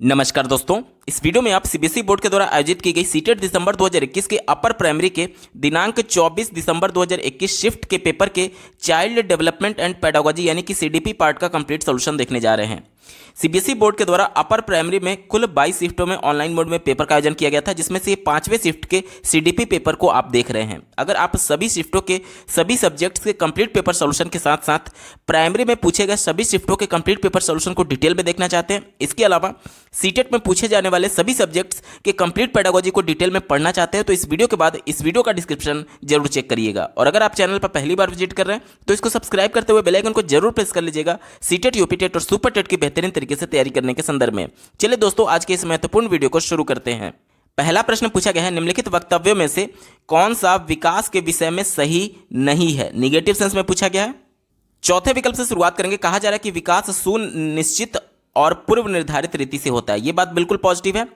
नमस्कार दोस्तों, इस वीडियो में आप सीबीएसई बोर्ड के द्वारा आयोजित की गई सीटेट दिसंबर 2021 के अपर प्राइमरी के दिनांक 24 दिसंबर 2021 शिफ्ट के पेपर के चाइल्ड डेवलपमेंट एंड पेडागोजी यानी कि सीडीपी पार्ट का कंप्लीट सॉल्यूशन देखने जा रहे हैं। सीबीएसई बोर्ड के द्वारा अपर प्राइमरी में कुल 22 शिफ्टों में ऑनलाइन मोड में पेपर का आयोजन किया गया था, जिसमें से 5वें शिफ्ट के सीडीपी पेपर को आप देख रहे हैं। अगर आप सभी शिफ्टों के सभी सब्जेक्ट्स के कंप्लीट पेपर सॉल्यूशन के साथ साथ प्राइमरी में पूछे गए सभी शिफ्टों के कंप्लीट पेपर सॉल्यूशन को डिटेल में देखना चाहते हैं, इसके अलावा सीटेट में पूछे जाने वाले सभी सब्जेक्ट्स के कंप्लीट पेडागोजी को डिटेल में पढ़ना चाहते हैं, तो इस वीडियो के बाद इस वीडियो का डिस्क्रिप्शन जरूर चेक करिएगा। और अगर आप चैनल पर पहली बार विजिट कर रहे हैं तो इसको सब्सक्राइब करते हुए बेल आइकन को जरूर प्रेस कर लीजिएगा सीटेट, यूपीटेट और सुपर टेट की बेहतरीन तरीके से तैयारी करने के संदर्भ में। चलिए दोस्तों, आज के इस महत्वपूर्ण वीडियो को शुरू करते हैं। पहला प्रश्न पूछा गया है, निम्नलिखित वक्तव्यों में से कौन सा विकास के विषय में सही नहीं है? निगेटिव सेंस में पूछा गया है। चौथे विकल्प से शुरुआत करेंगे। कहा जा रहा है कि विकास सुनिश्चित और पूर्व निर्धारित रीति से होता है। यह बात बिल्कुल पॉजिटिव है।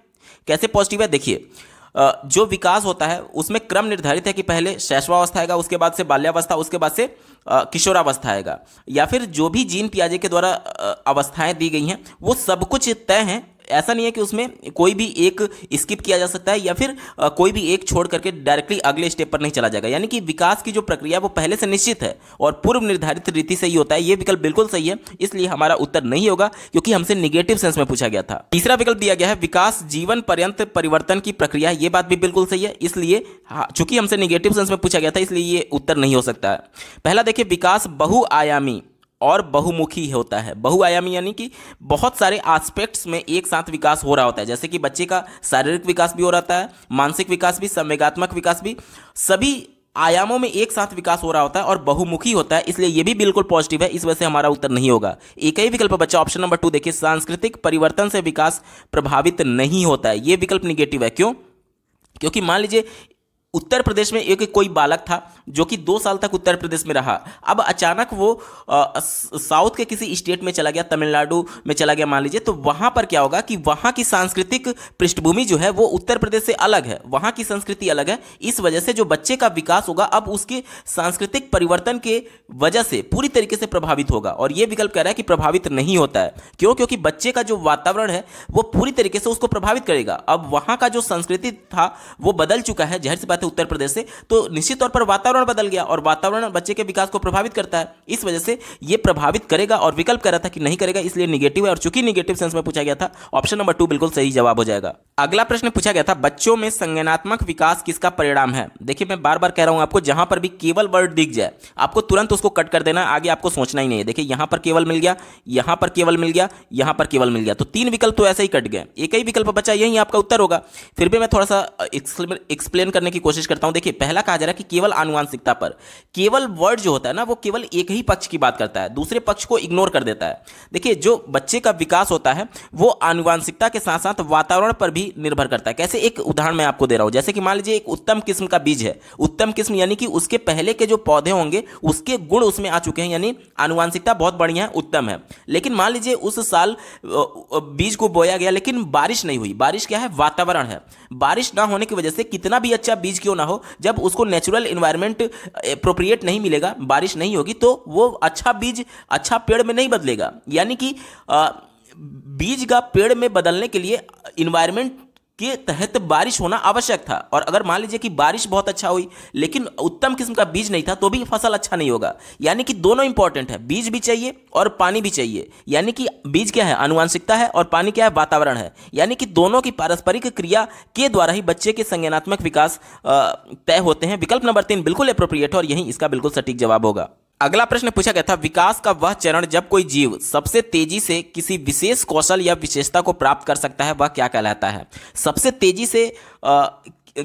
कैसे पॉजिटिव है? देखिए, जो विकास होता है उसमें क्रम निर्धारित है कि पहले शैशवावस्था आएगा, उसके बाद से बाल्यावस्था, उसके बाद से किशोरावस्था आएगा, या फिर जो भी जीन पियाजे के द्वारा अवस्थाएं दी गई हैं वो सब कुछ तय हैं। ऐसा नहीं है कि उसमें कोई भी एक स्किप किया जा सकता है या फिर कोई भी एक छोड़ करके डायरेक्टली अगले स्टेप पर नहीं चला जाएगा। यानी कि विकास की जो प्रक्रिया वो पहले से निश्चित है और पूर्व निर्धारित रीति से ही होता है। ये विकल्प बिल्कुल सही है, इसलिए हमारा उत्तर नहीं होगा क्योंकि हमसे निगेटिव सेंस में पूछा गया था। तीसरा विकल्प दिया गया है, विकास जीवन पर्यंत परिवर्तन की प्रक्रिया। ये बात भी बिल्कुल सही है, इसलिए चूंकि हमसे निगेटिव सेंस में पूछा गया था इसलिए ये उत्तर नहीं हो सकता है। पहला देखिए, विकास बहुआयामी और बहुमुखी होता है। बहुआयामी यानी कि बहुत सारे एस्पेक्ट्स में एक साथ विकास हो रहा होता है, जैसे कि बच्चे का शारीरिक विकास भी हो रहा है, मानसिक विकास भी, संवेगात्मक विकास भी, सभी आयामों में एक साथ विकास हो रहा होता है और बहुमुखी होता है, इसलिए यह भी बिल्कुल पॉजिटिव है। इस वजह से हमारा उत्तर नहीं होगा। एक ही विकल्प बच्चा ऑप्शन नंबर 2 देखिए, सांस्कृतिक परिवर्तन से विकास प्रभावित नहीं होता है। यह विकल्प निगेटिव है। क्यों? क्योंकि मान लीजिए उत्तर प्रदेश में एक कोई बालक था जो कि 2 साल तक उत्तर प्रदेश में रहा, अब अचानक वो साउथ के किसी स्टेट में चला गया, तमिलनाडु में चला गया मान लीजिए, तो वहां पर क्या होगा कि वहां की सांस्कृतिक पृष्ठभूमि जो है वो उत्तर प्रदेश से अलग है, वहां की संस्कृति अलग है। इस वजह से जो बच्चे का विकास होगा अब उसके सांस्कृतिक परिवर्तन के वजह से पूरी तरीके से प्रभावित होगा। और यह विकल्प कह रहा है कि प्रभावित नहीं होता है। क्यों? क्योंकि बच्चे का जो वातावरण है वो पूरी तरीके से उसको प्रभावित करेगा। अब वहां का जो संस्कृति था वो बदल चुका है, जाहिर सी बात है उत्तर प्रदेश से, तो निश्चित तौर पर वातावरण बदल गया और वातावरण बच्चे के विकास को प्रभावित करता है। इस वजह से यह प्रभावित करेगा और विकल्प कह रहा था कि नहीं करेगा, इसलिए निगेटिव है। और चूंकि निगेटिव सेंस में पूछा गया था, ऑप्शन नंबर 2 बिल्कुल सही जवाब हो जाएगा। अगला प्रश्न पूछा गया था, बच्चों में संज्ञानात्मक विकास किसका परिणाम है? देखिए, मैं बार बार कह रहा हूं आपको, जहां पर भी केवल वर्ड दिख जाए आपको तुरंत उसको कट कर देना, आगे आपको सोचना ही नहीं है। देखिए, यहां पर केवल मिल गया, यहां पर केवल मिल गया, यहां पर केवल मिल गया, तो 3 विकल्प तो ऐसे ही कट गए। एक ही विकल्प बचा, यही आपका उत्तर होगा। फिर भी मैं थोड़ा सा एक्सप्लेन करने की कोशिश करता हूं। देखिए, पहला कहा जा रहा है कि केवल आनुवंशिकता पर, केवल वर्ड जो होता है ना वो केवल एक ही पक्ष की बात करता है, दूसरे पक्ष को इग्नोर कर देता है। देखिए, जो बच्चे का विकास होता है वो आनुवंशिकता के साथ साथ वातावरण पर भी निर्भर करता है। कैसे? एक उदाहरण मैं आपको दे रहा हूं। जैसे कि मान लीजिए एक उत्तम किस्म का बीज है, उत्तम किस्म यानी कि उसके पहले के जो पौधे होंगे उसके गुण उसमें आ चुके हैं, यानी आनुवंशिकता बहुत बढ़िया है, उत्तम है। लेकिन मान लीजिए उस साल बीज को बोया गया लेकिन बारिश नहीं हुई। बारिश क्या है? वातावरण है। बारिश ना होने की वजह से कितना भी अच्छा बीज क्यों ना हो, जब उसको नेचुरल एनवायरनमेंट एप्रोप्रिएट नहीं मिलेगा, बारिश नहीं होगी, तो वो अच्छा बीज अच्छा पेड़ में नहीं बदलेगा। यानी कि बीज का पेड़ में बदलने के लिए एनवायरनमेंट के तहत बारिश होना आवश्यक था। और अगर मान लीजिए कि बारिश बहुत अच्छा हुई लेकिन उत्तम किस्म का बीज नहीं था तो भी फसल अच्छा नहीं होगा। यानी कि दोनों इंपॉर्टेंट है, बीज भी चाहिए और पानी भी चाहिए। यानी कि बीज क्या है? आनुवंशिकता है और पानी क्या है? वातावरण है। यानी कि दोनों की पारस्परिक क्रिया के द्वारा ही बच्चे के संज्ञानात्मक विकास तय होते हैं। विकल्प नंबर 3 बिल्कुल एप्रोप्रिएट है और यही इसका बिल्कुल सटीक जवाब होगा। अगला प्रश्न पूछा गया था, विकास का वह चरण जब कोई जीव सबसे तेजी से किसी विशेष कौशल या विशेषता को प्राप्त कर सकता है वह क्या कहलाता है? सबसे तेजी से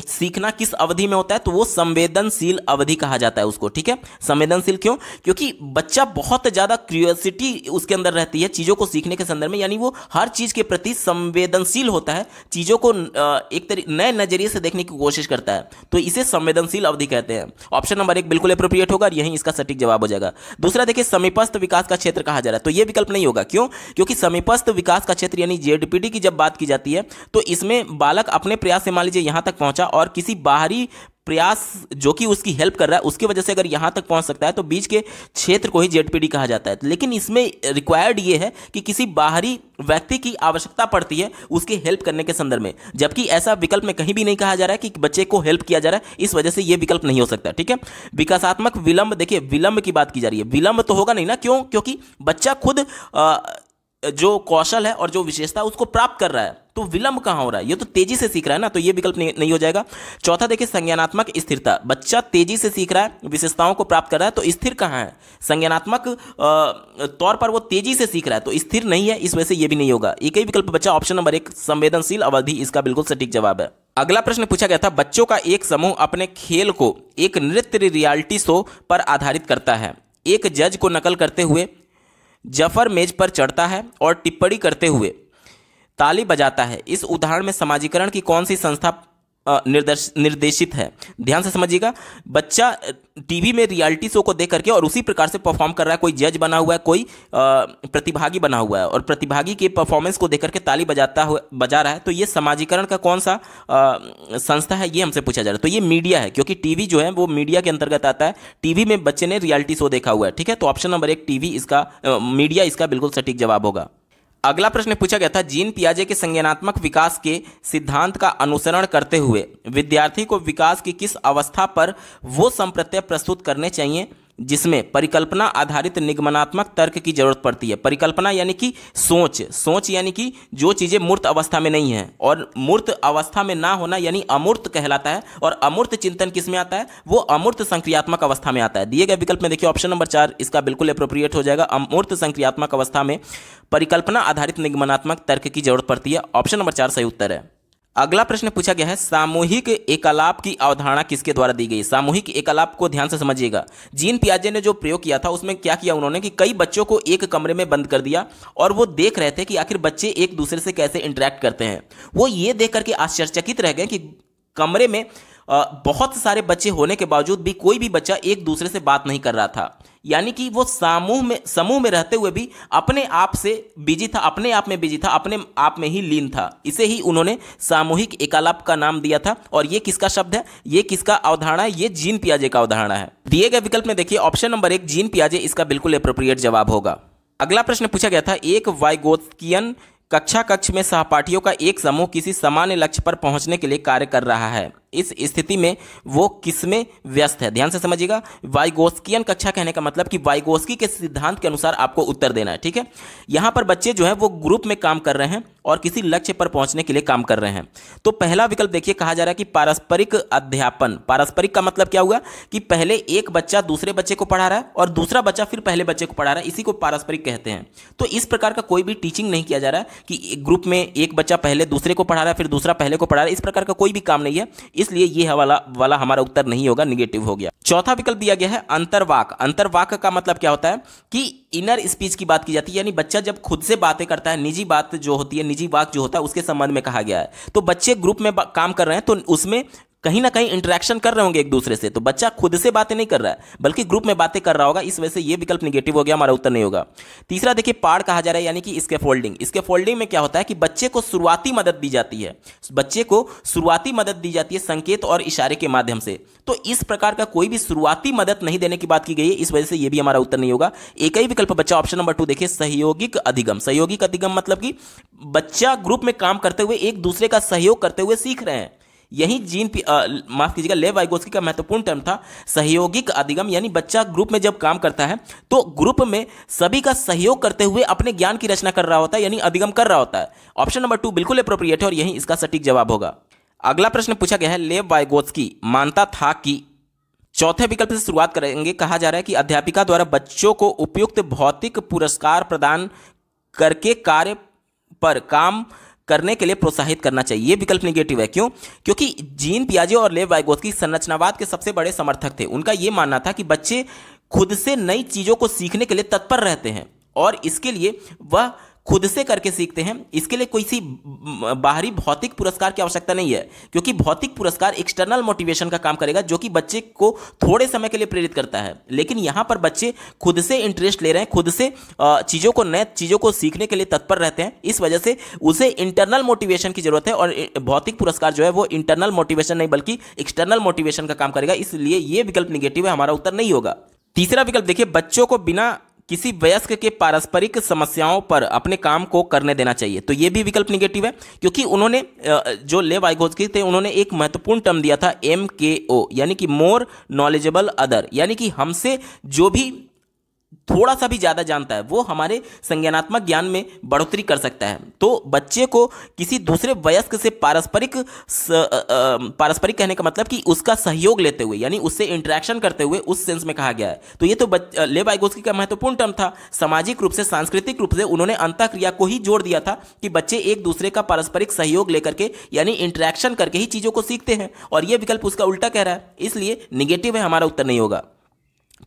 सीखना किस अवधि में होता है? तो वो संवेदनशील अवधि कहा जाता है उसको। ठीक है, संवेदनशील क्यों? क्योंकि बच्चा बहुत ज्यादा क्यूरियोसिटी उसके अंदर रहती है चीजों को सीखने के संदर्भ में, यानी वो हर चीज के प्रति संवेदनशील होता है, चीजों को एक नए नजरिए से देखने की कोशिश करता है, तो इसे संवेदनशील अवधि कहते हैं। ऑप्शन नंबर 1 बिल्कुल एप्रोप्रिएट होगा और यही इसका सटीक जवाब हो जाएगा। दूसरा देखिए, समीपस्थ विकास का क्षेत्र कहा जा रहा है, तो यह विकल्प नहीं होगा। क्यों? क्योंकि समीपस्थ विकास का क्षेत्र यानी जेडपीटी की जब बात की जाती है तो इसमें बालक अपने प्रयास से मान लीजिए यहां तक पहुंचा और किसी बाहरी प्रयास जो कि उसकी हेल्प कर रहा है उसकी वजह से अगर यहां तक पहुंच सकता है तो बीच के क्षेत्र को ही जेडपीडी कहा जाता है। लेकिन इसमें रिक्वायर्ड ये है कि किसी बाहरी व्यक्ति की आवश्यकता पड़ती है उसकी हेल्प करने के संदर्भ में, जबकि ऐसा विकल्प में कहीं भी नहीं कहा जा रहा है कि बच्चे को हेल्प किया जा रहा है, इस वजह से यह विकल्प नहीं हो सकता। ठीक है। विकासात्मक विलंब, देखिए विलंब की बात की जा रही है, विलंब तो होगा नहीं ना, क्यों? क्योंकि बच्चा खुद जो कौशल है और जो विशेषता है उसको प्राप्त कर रहा है, तो विलंब कहां हो रहा है? ये तो तेजी से सीख रहा है ना, तो ये विकल्प नहीं हो जाएगा। चौथा देखिए संज्ञानात्मक स्थिरता, बच्चा तेजी से सीख रहा है, विशेषताओं को प्राप्त कर रहा है, तो स्थिर कहां है? संज्ञानात्मक तौर पर वो तेजी से सीख रहा है तो स्थिर नहीं है, इस वजह से ये भी नहीं होगा। एक ही विकल्प बचा ऑप्शन नंबर 1 संवेदनशील अवधि, इसका बिल्कुल सटीक जवाब है। अगला प्रश्न पूछा गया था, बच्चों का एक समूह अपने खेल को एक नृत्य रियलिटी शो पर आधारित करता है। एक जज को नकल करते हुए जफर मेज पर चढ़ता है और टिप्पणी करते हुए ताली बजाता है। इस उदाहरण में समाजीकरण की कौन सी संस्था निर्देशित है? ध्यान से समझिएगा, बच्चा टीवी में रियलिटी शो को देख करके और उसी प्रकार से परफॉर्म कर रहा है, कोई जज बना हुआ है, कोई प्रतिभागी बना हुआ है और प्रतिभागी के परफॉर्मेंस को देख करके ताली बजा रहा है, तो ये समाजीकरण का कौन सा संस्था है, ये हमसे पूछा जा रहा है। तो ये मीडिया है, क्योंकि टीवी जो है वो मीडिया के अंतर्गत आता है। टीवी में बच्चे ने रियलिटी शो देखा हुआ है। ठीक है, तो ऑप्शन नंबर 1 टीवी, इसका मीडिया, इसका बिल्कुल सटीक जवाब होगा। अगला प्रश्न पूछा गया था, जीन पियाजे के संज्ञानात्मक विकास के सिद्धांत का अनुसरण करते हुए विद्यार्थी को विकास की किस अवस्था पर वो संप्रत्यय प्रस्तुत करने चाहिए जिसमें परिकल्पना आधारित निगमनात्मक तर्क की जरूरत पड़ती है? परिकल्पना यानी कि सोच यानी कि जो चीजें मूर्त अवस्था में नहीं है, और मूर्त अवस्था में ना होना यानी अमूर्त कहलाता है, और अमूर्त चिंतन किस में आता है? वो अमूर्त संक्रियात्मक अवस्था में आता है। दिए गए विकल्प में देखिए ऑप्शन नंबर 4 इसका बिल्कुल एप्रोप्रिएट हो जाएगा। अमूर्त संक्रियात्मक अवस्था में परिकल्पना आधारित निगमनात्मक तर्क की जरूरत पड़ती है, ऑप्शन नंबर 4 सही उत्तर है। अगला प्रश्न पूछा गया है, सामूहिक एकालाप की अवधारणा किसके द्वारा दी गई? सामूहिक एकालाप को ध्यान से समझिएगा। जीन पियाजे ने जो प्रयोग किया था उसमें क्या किया उन्होंने कि कई बच्चों को एक कमरे में बंद कर दिया और वो देख रहे थे कि आखिर बच्चे एक दूसरे से कैसे इंटरेक्ट करते हैं। वो ये देख करके आश्चर्यचकित रह गए कि कमरे में बहुत सारे बच्चे होने के बावजूद भी कोई भी बच्चा एक दूसरे से बात नहीं कर रहा था, यानी कि वो समूह में रहते हुए भी अपने आप से बिजी था, अपने आप में बिजी था, अपने आप में ही लीन था। इसे ही उन्होंने सामूहिक एकालाप का नाम दिया था। और ये किसका शब्द है, ये किसका अवधारणा है? ये जीन पियाजे का अवधारणा है। दिए गए विकल्प में देखिए ऑप्शन नंबर 1 जीन पियाजे, इसका बिल्कुल एप्रोप्रिएट जवाब होगा। अगला प्रश्न पूछा गया था, एक वाइगोत्स्कियन कक्ष में सहपाठियों का एक समूह किसी सामान्य लक्ष्य पर पहुंचने के लिए कार्य कर रहा है। इस स्थिति में वो किसमें व्यस्त है? ध्यान से समझिएगा। वाइगोत्स्कियन कक्षा कहने का मतलब कि वाइगोत्स्की के सिद्धांत के अनुसार आपको उत्तर देना है। ठीक है, यहां पर बच्चे जो है वो ग्रुप में काम कर रहे हैं और किसी लक्ष्य पर पहुंचने के लिए काम कर रहे हैं। तो पहला विकल्प देखिए, कहा जा रहा है कि पारस्परिक अध्यापन। पारस्परिक का मतलब क्या हुआ कि पहले एक बच्चा दूसरे बच्चे को पढ़ा रहा है और दूसरा बच्चा फिर पहले बच्चे को पढ़ा रहा है, इसी को पारस्परिक कहते हैं। तो इस प्रकार का कोई भी टीचिंग नहीं किया जा रहा है कि ग्रुप में एक बच्चा पहले दूसरे को पढ़ा रहा है फिर दूसरा पहले को पढ़ा रहा है, इस प्रकार का कोई भी काम नहीं है, इसलिए ये वाला हमारा उत्तर नहीं होगा, निगेटिव हो गया। चौथा विकल्प दिया गया है अंतर्वाक। अंतर्वाक का मतलब क्या होता है कि इनर स्पीच की बात की जाती है, यानी बच्चा जब खुद से बातें करता है, निजी बात जो होती है, निजी वाक जो होता है, उसके संबंध में कहा गया है। तो बच्चे ग्रुप में काम कर रहे हैं तो उसमें कहीं ना कहीं इंटरेक्शन कर रहे होंगे एक दूसरे से, तो बच्चा खुद से बातें नहीं कर रहा है बल्कि ग्रुप में बातें कर रहा होगा, इस वजह से ये विकल्प निगेटिव हो गया, हमारा उत्तर नहीं होगा। तीसरा देखिए पाड़ कहा जा रहा है, यानी कि स्कैफोल्डिंग। स्कैफोल्डिंग में क्या होता है कि बच्चे को शुरुआती मदद दी जाती है, बच्चे को शुरुआती मदद दी जाती है संकेत और इशारे के माध्यम से। तो इस प्रकार का कोई भी शुरुआती मदद नहीं देने की बात की गई है, इस वजह से यह भी हमारा उत्तर नहीं होगा। एक ही विकल्प बच्चा ऑप्शन नंबर 2 देखिए सहयोगिक अधिगम। सहयोगिक अधिगम मतलब कि बच्चा ग्रुप में काम करते हुए एक दूसरे का सहयोग करते हुए सीख रहे हैं। यही माफ कीजिएगा लेव वाइगोत्स्की का महत्वपूर्ण टर्म था सहयोगिक अधिगम, यानी बच्चा ग्रुप में जब काम करता है तो ग्रुप में सभी का सहयोग करते हुए अपने ज्ञान की रचना कर रहा होता है, यानी अधिगम कर रहा होता है। ऑप्शन नंबर 2 बिल्कुल एप्रोप्रिएट है और यही इसका सटीक जवाब होगा। अगला प्रश्न पूछा गया है, लेव वाइगोत्स्की मानता था कि, चौथे विकल्प से शुरुआत करेंगे। कहा जा रहा है कि अध्यापिका द्वारा बच्चों को उपयुक्त भौतिक पुरस्कार प्रदान करके कार्य पर काम करने के लिए प्रोत्साहित करना चाहिए। यह विकल्प नेगेटिव है, क्यों? क्योंकि जीन पियाजे और लेव वाइगोत्स्की संरचनावाद के सबसे बड़े समर्थक थे। उनका यह मानना था कि बच्चे खुद से नई चीजों को सीखने के लिए तत्पर रहते हैं और इसके लिए वह खुद से करके सीखते हैं। इसके लिए कोई सी बाहरी भौतिक पुरस्कार की आवश्यकता नहीं है, क्योंकि भौतिक पुरस्कार एक्सटर्नल मोटिवेशन का काम करेगा, जो कि बच्चे को थोड़े समय के लिए प्रेरित करता है। लेकिन यहां पर बच्चे खुद से इंटरेस्ट ले रहे हैं, खुद से चीजों को, नए चीजों को सीखने के लिए तत्पर रहते हैं। इस वजह से उसे इंटरनल मोटिवेशन की जरूरत है, और भौतिक पुरस्कार जो है वो इंटरनल मोटिवेशन नहीं बल्कि एक्सटर्नल मोटिवेशन का काम करेगा। इसलिए यह विकल्प निगेटिव है, हमारा उत्तर नहीं होगा। तीसरा विकल्प देखिए, बच्चों को बिना किसी वयस्क के पारस्परिक समस्याओं पर अपने काम को करने देना चाहिए। तो यह भी विकल्प निगेटिव है, क्योंकि उन्होंने जो लेव वाइगोत्स्की थे उन्होंने एक महत्वपूर्ण टर्म दिया था MKO, यानी कि मोर नॉलेजेबल अदर, यानी कि हमसे जो भी थोड़ा सा भी ज्यादा जानता है वो हमारे संज्ञानात्मक ज्ञान में बढ़ोतरी कर सकता है। तो बच्चे को किसी दूसरे वयस्क से पारस्परिक कहने का मतलब कि उसका सहयोग लेते हुए, यानी उससे इंटरेक्शन करते हुए, उस सेंस में कहा गया है। तो ये तो लेव वाइगोत्स्की का महत्वपूर्ण टर्म था। सामाजिक रूप से, सांस्कृतिक रूप से उन्होंने अंतःक्रिया को ही जोड़ दिया था कि बच्चे एक दूसरे का पारस्परिक सहयोग लेकर के, यानी इंटरेक्शन करके ही चीजों को सीखते हैं, और यह विकल्प उसका उल्टा कह रहा है। इसलिए निगेटिव है, हमारा उत्तर नहीं होगा।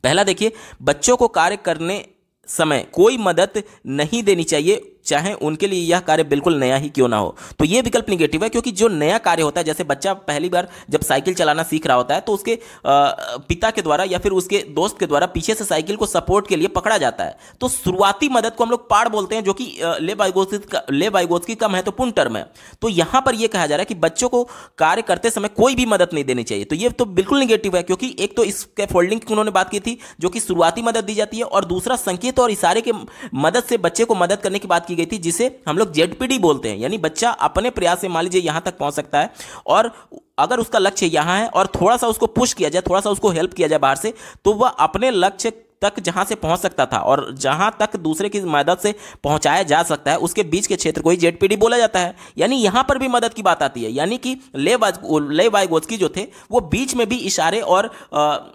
पहला देखिए, बच्चों को कार्य करने समय कोई मदद नहीं देनी चाहिए, चाहे उनके लिए यह कार्य बिल्कुल नया ही क्यों ना हो। तो यह विकल्प निगेटिव है, क्योंकि जो नया कार्य होता है, जैसे बच्चा पहली बार जब साइकिल चलाना सीख रहा होता है तो उसके पिता के द्वारा या फिर उसके दोस्त के द्वारा पीछे से साइकिल को सपोर्ट के लिए पकड़ा जाता है। तो शुरुआती मदद को हम लोग पाड़ बोलते हैं, जो कि लेव वाइगोत्स्की का महत्वपूर्ण टर्म है। तो यहां पर यह कहा जा रहा है कि बच्चों को कार्य करते समय कोई भी मदद नहीं देनी चाहिए। तो यह तो बिल्कुल निगेटिव है, क्योंकि एक तो इसके फोल्डिंग की उन्होंने बात की थी, जो कि शुरुआती मदद दी जाती है, और दूसरा संकेत और इशारे के मदद से बच्चे को मदद करने की बात की गई थी, जिसे हम लोग ZPD बोलते हैं। यानी बच्चा अपने प्रयास से मान लीजिए यहां तक पहुंच सकता है, और अगर उसका लक्ष्य यहां है और थोड़ा सा उसको पुश किया जाए, थोड़ा सा उसको हेल्प किया जाए बाहर से, तो वह अपने लक्ष्य तक जहां से पहुंच सकता था और जहां तक दूसरे की मदद से पहुंचाया जा सकता है, उसके बीच के क्षेत्र को ही ZPD बोला जाता है। यानी यहां पर भी मदद की बात आती है, यानी कि लेव वाइगोत्स्की जो थे वो बीच में भी इशारे और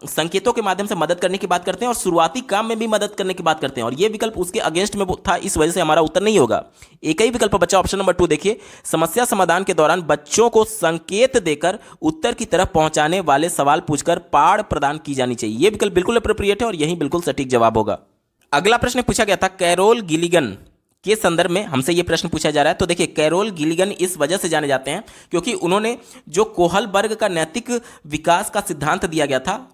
संकेतों के माध्यम से मदद करने की बात करते हैं, और शुरुआती काम में भी मदद करने की बात करते हैं, और यह विकल्प उसके अगेंस्ट में था। इस वजह से हमारा उत्तर नहीं होगा। एक ही विकल्प बचा, ऑप्शन नंबर 2 देखिए, समस्या समाधान के दौरान बच्चों को संकेत देकर उत्तर की तरफ पहुंचाने वाले सवाल पूछकर पाड़ प्रदान की जानी चाहिए। यह विकल्प बिल्कुल एप्रोप्रिएट है, और यही बिल्कुल सटीक जवाब होगा। अगला प्रश्न पूछा गया था कैरोल गिलिगन के संदर्भ में, हमसे यह प्रश्न पूछा जा रहा है। तो देखिए, कैरोल गिलिगन इस वजह से जाने जाते हैं क्योंकि उन्होंने जो कोहलबर्ग का नैतिक विकास का सिद्धांत दिया गया था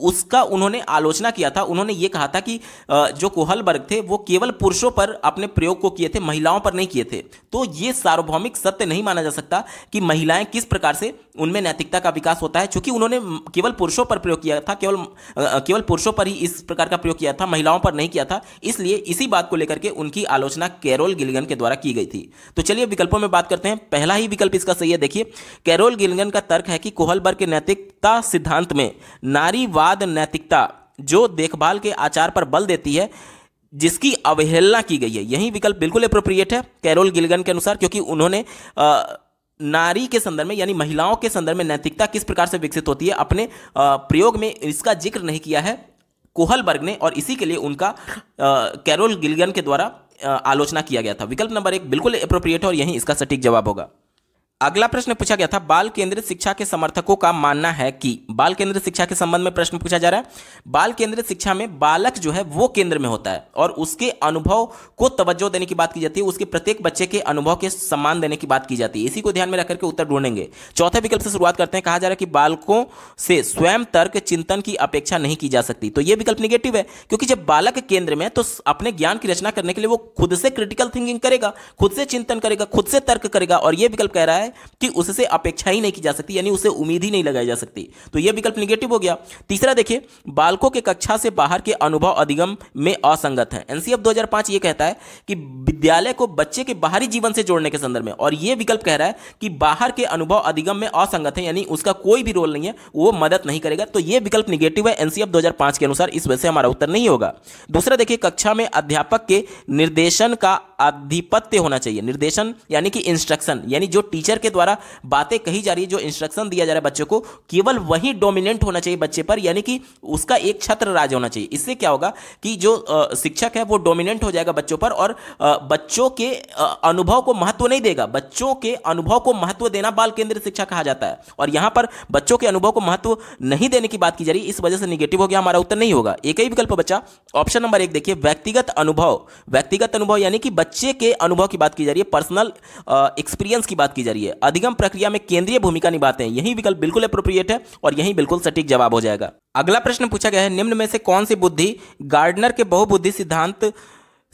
उसका उन्होंने आलोचना किया था। उन्होंने ये कहा था कि जो कोहलबर्ग थे वो केवल पुरुषों पर अपने प्रयोग को किए थे, महिलाओं पर नहीं किए थे। तो ये सार्वभौमिक सत्य नहीं माना जा सकता कि महिलाएं किस प्रकार से उनमें नैतिकता का विकास होता है, क्योंकि उन्होंने केवल पुरुषों पर प्रयोग किया था, केवल पुरुषों पर ही इस प्रकार का प्रयोग किया था, महिलाओं पर नहीं किया था। इसलिए इसी बात को लेकर के उनकी आलोचना कैरोल गिलिगन के द्वारा की गई थी। तो चलिए विकल्पों में बात करते हैं। पहला ही विकल्प इसका सही है। देखिए, कैरोल गिलिगन का तर्क है कि कोहलबर्ग के नैतिकता सिद्धांत में नारीवाद नैतिकता जो देखभाल के आचार पर बल देती है, जिसकी अवहेलना की गई है। यही विकल्प बिल्कुल एप्रोप्रिएट है कैरोल गिलिगन के अनुसार, क्योंकि उन्होंने नारी के संदर्भ में यानी महिलाओं के संदर्भ में नैतिकता किस प्रकार से विकसित होती है अपने प्रयोग में इसका जिक्र नहीं किया है कोहलबर्ग ने, और इसी के लिए उनका कैरोल गिलिगन के द्वारा आलोचना किया गया था। विकल्प नंबर 1 बिल्कुल एप्रोप्रिएट है, और यही इसका सटीक जवाब होगा। अगला प्रश्न पूछा गया था, बाल केंद्रित शिक्षा के समर्थकों का मानना है कि, बाल केंद्रित शिक्षा के संबंध में प्रश्न पूछा जा रहा है। बाल केंद्रित शिक्षा में बालक जो है वो केंद्र में होता है और उसके अनुभव को तवज्जो देने की बात की जाती है, उसके प्रत्येक बच्चे के अनुभव के सम्मान देने की बात की जाती है। इसी को ध्यान में रखकर के उत्तर ढूंढेंगे। चौथे विकल्प से शुरुआत करते हैं। कहा जा रहा है कि बालकों से स्वयं तर्क चिंतन की अपेक्षा नहीं की जा सकती। तो यह विकल्प निगेटिव है, क्योंकि जब बालक केंद्र में है तो अपने ज्ञान की रचना करने के लिए वो खुद से क्रिटिकल थिंकिंग करेगा, खुद से चिंतन करेगा, खुद से तर्क करेगा, और यह विकल्प कह रहा है कि उससे अपेक्षा ही नहीं की जा सकती, यानी उसे उम्मीद ही नहीं लगाई जा सकती। तो यह विकल्प निगेटिव हो गया। तीसरा देखिए, बालकों के कक्षा से बाहर के अनुभव अधिगम में असंगत है। एनसीएफ 2005 यह कहता है कि विद्यालय को बच्चे के बाहरी जीवन से जोड़ने के संदर्भ में, और यह विकल्प कह रहा है कि बाहर के अनुभव अधिगम में असंगत है, यानी उसका कोई भी रोल नहीं है, वो मदद नहीं करेगा। तो यह विकल्प निगेटिव है एनसीएफ 2005 के अनुसार, इस वजह से हमारा उत्तर नहीं होगा। दूसरा देखिए, कक्षा में अध्यापक के निर्देशन का आधिपत्य होना चाहिए। निर्देशन यानी कि इंस्ट्रक्शन, यानी जो टीचर के द्वारा बातें कही जा रही है, जो इंस्ट्रक्शन दिया जा रहा है बच्चों को, केवल वही डोमिनेंट होना चाहिए बच्चे पर, यानी कि उसका एक छत्र राज होना चाहिए। इससे क्या होगा कि जो शिक्षक है वो डोमिनेंट हो जाएगा बच्चों पर और बच्चों के अनुभव को महत्व नहीं देगा। बच्चों के अनुभव को महत्व देना बाल केंद्रित शिक्षा कहा जाता है, और यहां पर बच्चों के अनुभव को महत्व नहीं देने की बात की जा रही है, इस वजह से निगेटिव हो गया, हमारा उत्तर नहीं होगा। एक ही विकल्प बचा, ऑप्शन नंबर 1 देखिए, व्यक्तिगत अनुभव। व्यक्तिगत अनुभव यानी कि बच्चे के अनुभव की बात की जा रही है, पर्सनल एक्सपीरियंस की बात की जा रही है। अधिगम प्रक्रिया में केंद्रीय भूमिका निभाते हैं, यही विकल्प बिल्कुल एप्रोप्रिएट है और यही बिल्कुल सटीक जवाब हो जाएगा। अगला प्रश्न पूछा गया है, निम्न में से कौन सी बुद्धि गार्डनर के बहुबुद्धि सिद्धांत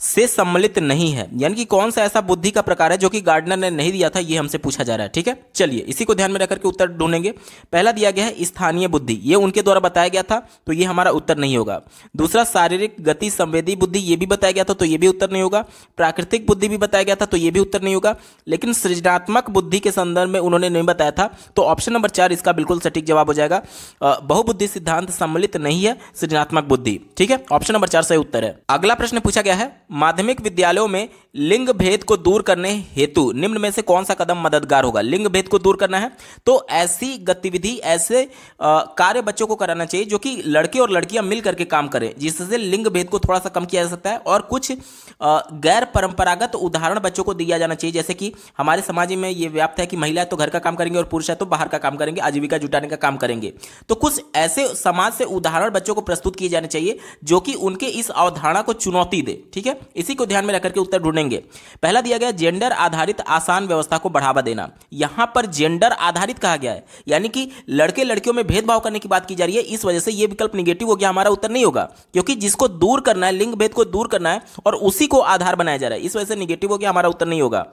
से सम्मिलित नहीं है, यानी कि कौन सा ऐसा बुद्धि का प्रकार है जो कि गार्डनर ने नहीं दिया था, ये हमसे पूछा जा रहा है। ठीक है, चलिए इसी को ध्यान में रखकर के उत्तर ढूंढेंगे। पहला दिया गया है स्थानीय बुद्धि, ये उनके द्वारा बताया गया था, तो ये हमारा उत्तर नहीं होगा। दूसरा शारीरिक गति संवेदी बुद्धि, ये भी बताया गया था, तो ये भी उत्तर नहीं होगा। प्राकृतिक बुद्धि भी बताया गया था, तो ये भी उत्तर नहीं होगा। लेकिन सृजनात्मक बुद्धि के संदर्भ में उन्होंने नहीं बताया था, तो ऑप्शन नंबर 4 इसका बिल्कुल सटीक जवाब हो जाएगा। बहुबुद्धि सिद्धांत सम्मिलित नहीं है सृजनात्मक बुद्धि। ठीक है, ऑप्शन नंबर 4 सही उत्तर है। अगला प्रश्न पूछा गया है, माध्यमिक विद्यालयों में लिंग भेद को दूर करने हेतु निम्न में से कौन सा कदम मददगार होगा। लिंग भेद को दूर करना है तो ऐसी गतिविधि, ऐसे कार्य बच्चों को कराना चाहिए जो कि लड़के और लड़कियां मिल करके काम करें, जिससे लिंग भेद को थोड़ा सा कम किया जा सकता है। और कुछ गैर परंपरागत उदाहरण बच्चों को दिया जाना चाहिए, जैसे कि हमारे समाज में ये व्याप्त है कि महिला तो घर का काम करेंगे और पुरुष है तो बाहर का काम करेंगे, आजीविका जुटाने का काम करेंगे। तो कुछ ऐसे समाज से उदाहरण बच्चों को प्रस्तुत किए जाने चाहिए जो कि उनके इस अवधारणा को चुनौती दे। ठीक है, इसी को ध्यान में रखकर के उत्तर ढूंढेंगे। पहला दिया गया, जेंडर आधारित आसान व्यवस्था को बढ़ावा देना। यहां पर जेंडर आधारित कहा गया है, यानी कि लड़के लड़कियों में भेदभाव करने की बात की जा रही है, इस वजह से यह विकल्प निगेटिव हो गया, हमारा उत्तर नहीं होगा। क्योंकि जिसको दूर करना है, लिंग भेद को दूर करना है और उसी को आधार बनाया जा रहा है, इस वजह से निगेटिव हो गया, हमारा उत्तर नहीं होगा।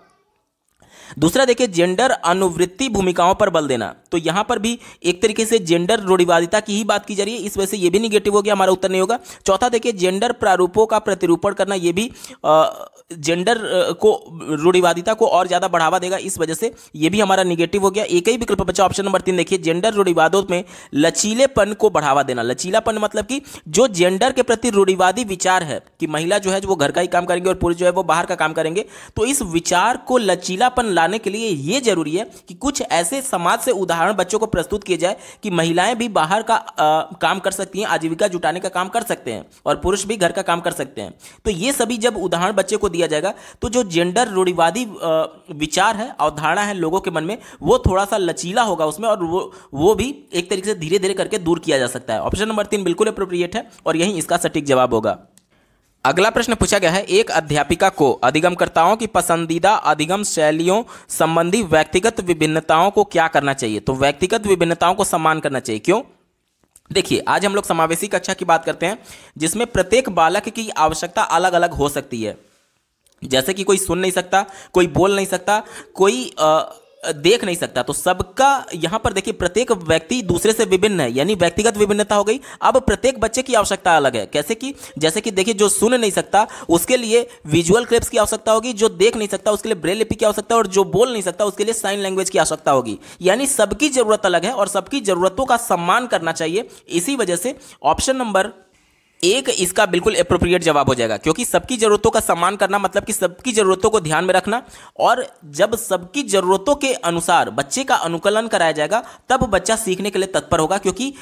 दूसरा देखिए, जेंडर अनुवृत्ति भूमिकाओं पर बल देना, तो यहां पर भी एक तरीके से जेंडर रूढ़िवादिता की ही बात की जा रही है, इस वजह से यह भी निगेटिव हो गया, हमारा उत्तर नहीं होगा। चौथा देखिए, जेंडर प्रारूपों का प्रतिरूपण करना, यह भी जेंडर को रूढ़िवादिता को और ज्यादा बढ़ावा देगा, इस वजह से यह भी हमारा निगेटिव हो गया। एक ही विकल्प बचा, ऑप्शन नंबर 3 देखिए, जेंडर रूढ़िवादों में लचीलेपन को बढ़ावा देना। लचीलापन मतलब कि जो जेंडर के प्रति रूढ़िवादी विचार है कि महिला जो है वो घर का ही काम करेंगे और पुरुष जो है वो बाहर का काम करेंगे, तो इस विचार को लचीलापन लाने के लिए यह जरूरी है कि कुछ ऐसे समाज से उदाहरण बच्चों को प्रस्तुत किए जाए कि महिलाएं भी बाहर का काम कर सकती हैं, आजीविका जुटाने का काम कर सकते हैं और पुरुष भी घर का काम कर सकते हैं। तो ये सभी जब उदाहरण बच्चे को दिया जाएगा तो जो जेंडर रूढ़िवादी विचार है, अवधारणा है लोगों के मन में, वो थोड़ा सा लचीला होगा उसमें और वो भी एक तरीके से धीरे धीरे करके दूर किया जा सकता है। ऑप्शन नंबर 3 बिल्कुल एप्रोप्रिएट है और यही इसका सटीक जवाब होगा। अगला प्रश्न पूछा गया है, एक अध्यापिका को अधिगमकर्ताओं की पसंदीदा अधिगम शैलियों संबंधी व्यक्तिगत विभिन्नताओं को क्या करना चाहिए। तो व्यक्तिगत विभिन्नताओं को सम्मान करना चाहिए। क्यों? देखिए, आज हम लोग समावेशी कक्षा की बात करते हैं, जिसमें प्रत्येक बालक की आवश्यकता अलग अलग हो सकती है। जैसे कि कोई सुन नहीं सकता, कोई बोल नहीं सकता, कोई देख नहीं सकता, तो सबका यहां पर देखिए प्रत्येक व्यक्ति दूसरे से विभिन्न है, यानी व्यक्तिगत विभिन्नता हो गई। अब प्रत्येक बच्चे की आवश्यकता अलग है। कैसे कि जैसे कि देखिए, जो सुन नहीं सकता उसके लिए विजुअल क्लिप्स की आवश्यकता होगी, जो देख नहीं सकता उसके लिए ब्रेल लिपि की आवश्यकता है और जो बोल नहीं सकता उसके लिए साइन लैंग्वेज की आवश्यकता होगी। यानी सबकी जरूरत अलग है और सबकी जरूरतों का सम्मान करना चाहिए। इसी वजह से ऑप्शन नंबर 1 इसका बिल्कुल एप्रोप्रिएट जवाब हो जाएगा, क्योंकि सबकी जरूरतों का सम्मान करना मतलब कि सबकी जरूरतों को ध्यान में रखना, और जब सबकी जरूरतों के अनुसार बच्चे का अनुकलन कराया जाएगा तब बच्चा सीखने के लिए तत्पर होगा, क्योंकि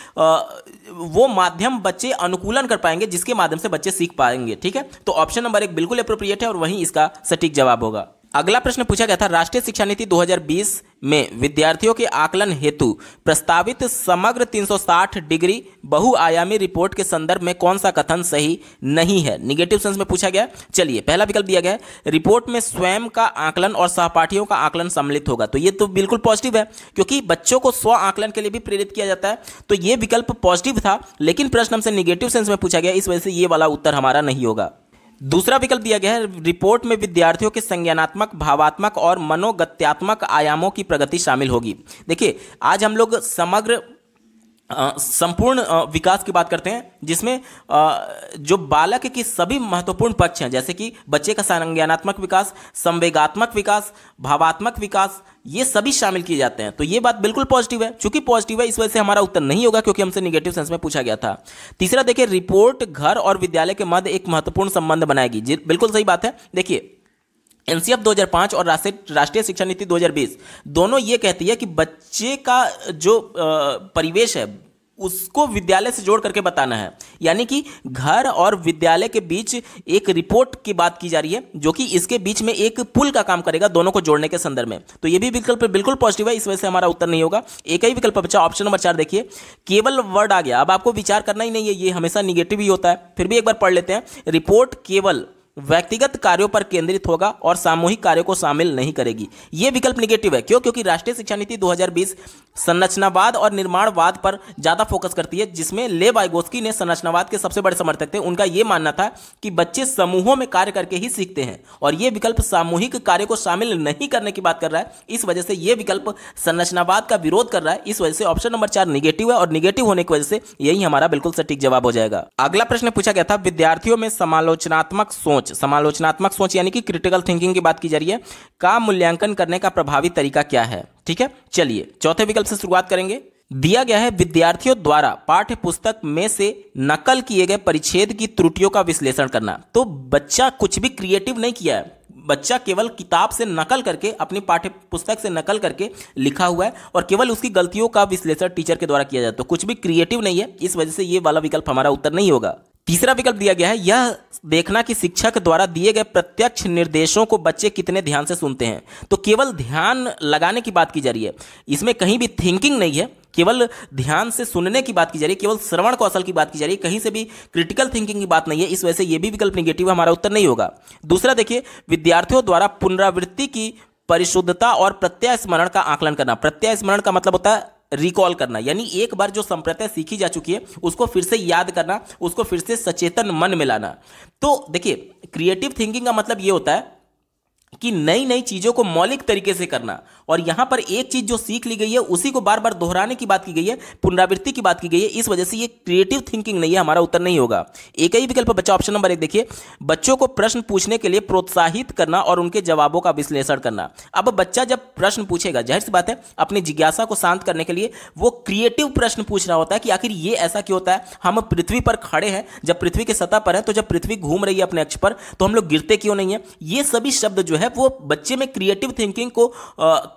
वो माध्यम बच्चे अनुकूलन कर पाएंगे जिसके माध्यम से बच्चे सीख पाएंगे। ठीक है, तो ऑप्शन नंबर 1 बिल्कुल एप्रोप्रिएट है और वही इसका सटीक जवाब होगा। अगला प्रश्न पूछा गया था, राष्ट्रीय शिक्षा नीति 2020 में विद्यार्थियों के आकलन हेतु प्रस्तावित समग्र 360 डिग्री बहुआयामी रिपोर्ट के संदर्भ में कौन सा कथन सही नहीं है। निगेटिव सेंस में पूछा गया। चलिए, पहला विकल्प दिया गया है, रिपोर्ट में स्वयं का आकलन और सहपाठियों का आकलन सम्मिलित होगा। तो ये तो बिल्कुल पॉजिटिव है, क्योंकि बच्चों को स्व आकलन के लिए भी प्रेरित किया जाता है, तो ये विकल्प पॉजिटिव था। लेकिन प्रश्न हमसे निगेटिव सेंस में पूछा गया, इस वजह से ये वाला उत्तर हमारा नहीं होगा। दूसरा विकल्प दिया गया है, रिपोर्ट में विद्यार्थियों के संज्ञानात्मक, भावात्मक और मनोगत्यात्मक आयामों की प्रगति शामिल होगी। देखिए, आज हम लोग समग्र संपूर्ण विकास की बात करते हैं, जिसमें जो बालक की सभी महत्वपूर्ण पक्ष हैं, जैसे कि बच्चे का संज्ञानात्मक विकास, संवेगात्मक विकास, भावात्मक विकास, ये सभी शामिल किए जाते हैं। तो ये बात बिल्कुल पॉजिटिव है। चूंकि पॉजिटिव है, इस वजह से हमारा उत्तर नहीं होगा, क्योंकि हमसे निगेटिव सेंस में पूछा गया था। तीसरा देखिए, रिपोर्ट घर और विद्यालय के मध्य एक महत्वपूर्ण संबंध बनाएगी। बिल्कुल सही बात है। देखिए, एनसीएफ 2005 और राष्ट्रीय शिक्षा नीति 2020 दोनों ये कहती है कि बच्चे का जो परिवेश है उसको विद्यालय से जोड़ करके बताना है, यानी कि घर और विद्यालय के बीच एक रिपोर्ट की बात की जा रही है जो कि इसके बीच में एक पुल का काम करेगा दोनों को जोड़ने के संदर्भ में। तो ये भी विकल्प बिल्कुल पॉजिटिव है, इस वजह से हमारा उत्तर नहीं होगा। एक ही विकल्प बचा ऑप्शन नंबर 4। देखिए केवल वर्ड आ गया, अब आपको विचार करना ही नहीं है, ये हमेशा निगेटिव ही होता है। फिर भी एक बार पढ़ लेते हैं। रिपोर्ट केवल व्यक्तिगत कार्यों पर केंद्रित होगा और सामूहिक कार्यों को शामिल नहीं करेगी। यह विकल्प निगेटिव है। क्यों? क्योंकि राष्ट्रीय शिक्षा नीति 2020 संरचनावाद और निर्माणवाद पर ज्यादा फोकस करती है, जिसमें लेव वाइगोत्स्की ने संरचनावाद के सबसे बड़े समर्थक थे। उनका यह मानना था कि बच्चे समूहों में कार्य करके ही सीखते हैं, और यह विकल्प सामूहिक कार्य को शामिल नहीं करने की बात कर रहा है। इस वजह से यह विकल्प संरचनावाद का विरोध कर रहा है। इस वजह से ऑप्शन नंबर 4 निगेटिव है, और निगेटिव होने की वजह से यही हमारा बिल्कुल सटीक जवाब हो जाएगा। अगला प्रश्न पूछा गया था, विद्यार्थियों में समालोचनात्मक सोच यानी कि क्रिटिकल थिंकिंग की बात की जा रही है, का मूल्यांकन करने का प्रभावी तरीका क्या है? ठीक है, चलिए चौथे विकल्प से शुरुआत करेंगे। दिया गया है विद्यार्थियों द्वारा पाठ्य पुस्तक में से नकल किए गए परिच्छेद की त्रुटियों का विश्लेषण करना। तो बच्चा कुछ भी क्रिएटिव नहीं किया है, बच्चा केवल किताब से नकल करके, अपनी पाठ्य पुस्तक से नकल करके लिखा हुआ है, और केवल उसकी गलतियों का विश्लेषण टीचर के द्वारा किया जाता है। तो कुछ भी क्रिएटिव नहीं है, इस वजह से ये वाला विकल्प हमारा उत्तर नहीं होगा। तीसरा विकल्प दिया गया है, यह देखना कि शिक्षक द्वारा दिए गए प्रत्यक्ष निर्देशों को बच्चे कितने ध्यान से सुनते हैं। तो केवल ध्यान लगाने की बात की जा रही है, इसमें कहीं भी थिंकिंग नहीं है, केवल ध्यान से सुनने की बात की जा रही है, केवल श्रवण कौशल की बात की जा रही है, कहीं से भी क्रिटिकल थिंकिंग की बात नहीं है। इस वजह से यह भी विकल्प निगेटिव, हमारा उत्तर नहीं होगा। दूसरा देखिए, विद्यार्थियों द्वारा पुनरावृत्ति की परिशुद्धता और प्रत्यय स्मरण का आकलन करना। प्रत्यय स्मरण का मतलब होता है रिकॉल करना, यानी एक बार जो संप्रत्यय सीखी जा चुकी है उसको फिर से याद करना, उसको फिर से सचेतन मन में लाना। तो देखिए, क्रिएटिव थिंकिंग का मतलब ये होता है कि नई नई चीजों को मौलिक तरीके से करना, और यहां पर एक चीज जो सीख ली गई है उसी को बार बार दोहराने की बात की गई है, पुनरावृत्ति की बात की गई है। इस वजह से ये क्रिएटिव थिंकिंग नहीं है, हमारा उत्तर नहीं होगा। एक ही विकल्प बचा ऑप्शन नंबर 1। देखिए, बच्चों को प्रश्न पूछने के लिए प्रोत्साहित करना और उनके जवाबों का विश्लेषण करना। अब बच्चा जब प्रश्न पूछेगा, जाहिर सी बात है अपनी जिज्ञासा को शांत करने के लिए वो क्रिएटिव प्रश्न पूछ रहा होता है कि आखिर ये ऐसा क्यों होता है, हम पृथ्वी पर खड़े हैं, जब पृथ्वी की सतह पर है, तो जब पृथ्वी घूम रही है अपने अक्ष पर, तो हम लोग गिरते क्यों नहीं है। ये सभी शब्द जो है वो बच्चे में क्रिएटिव थिंकिंग को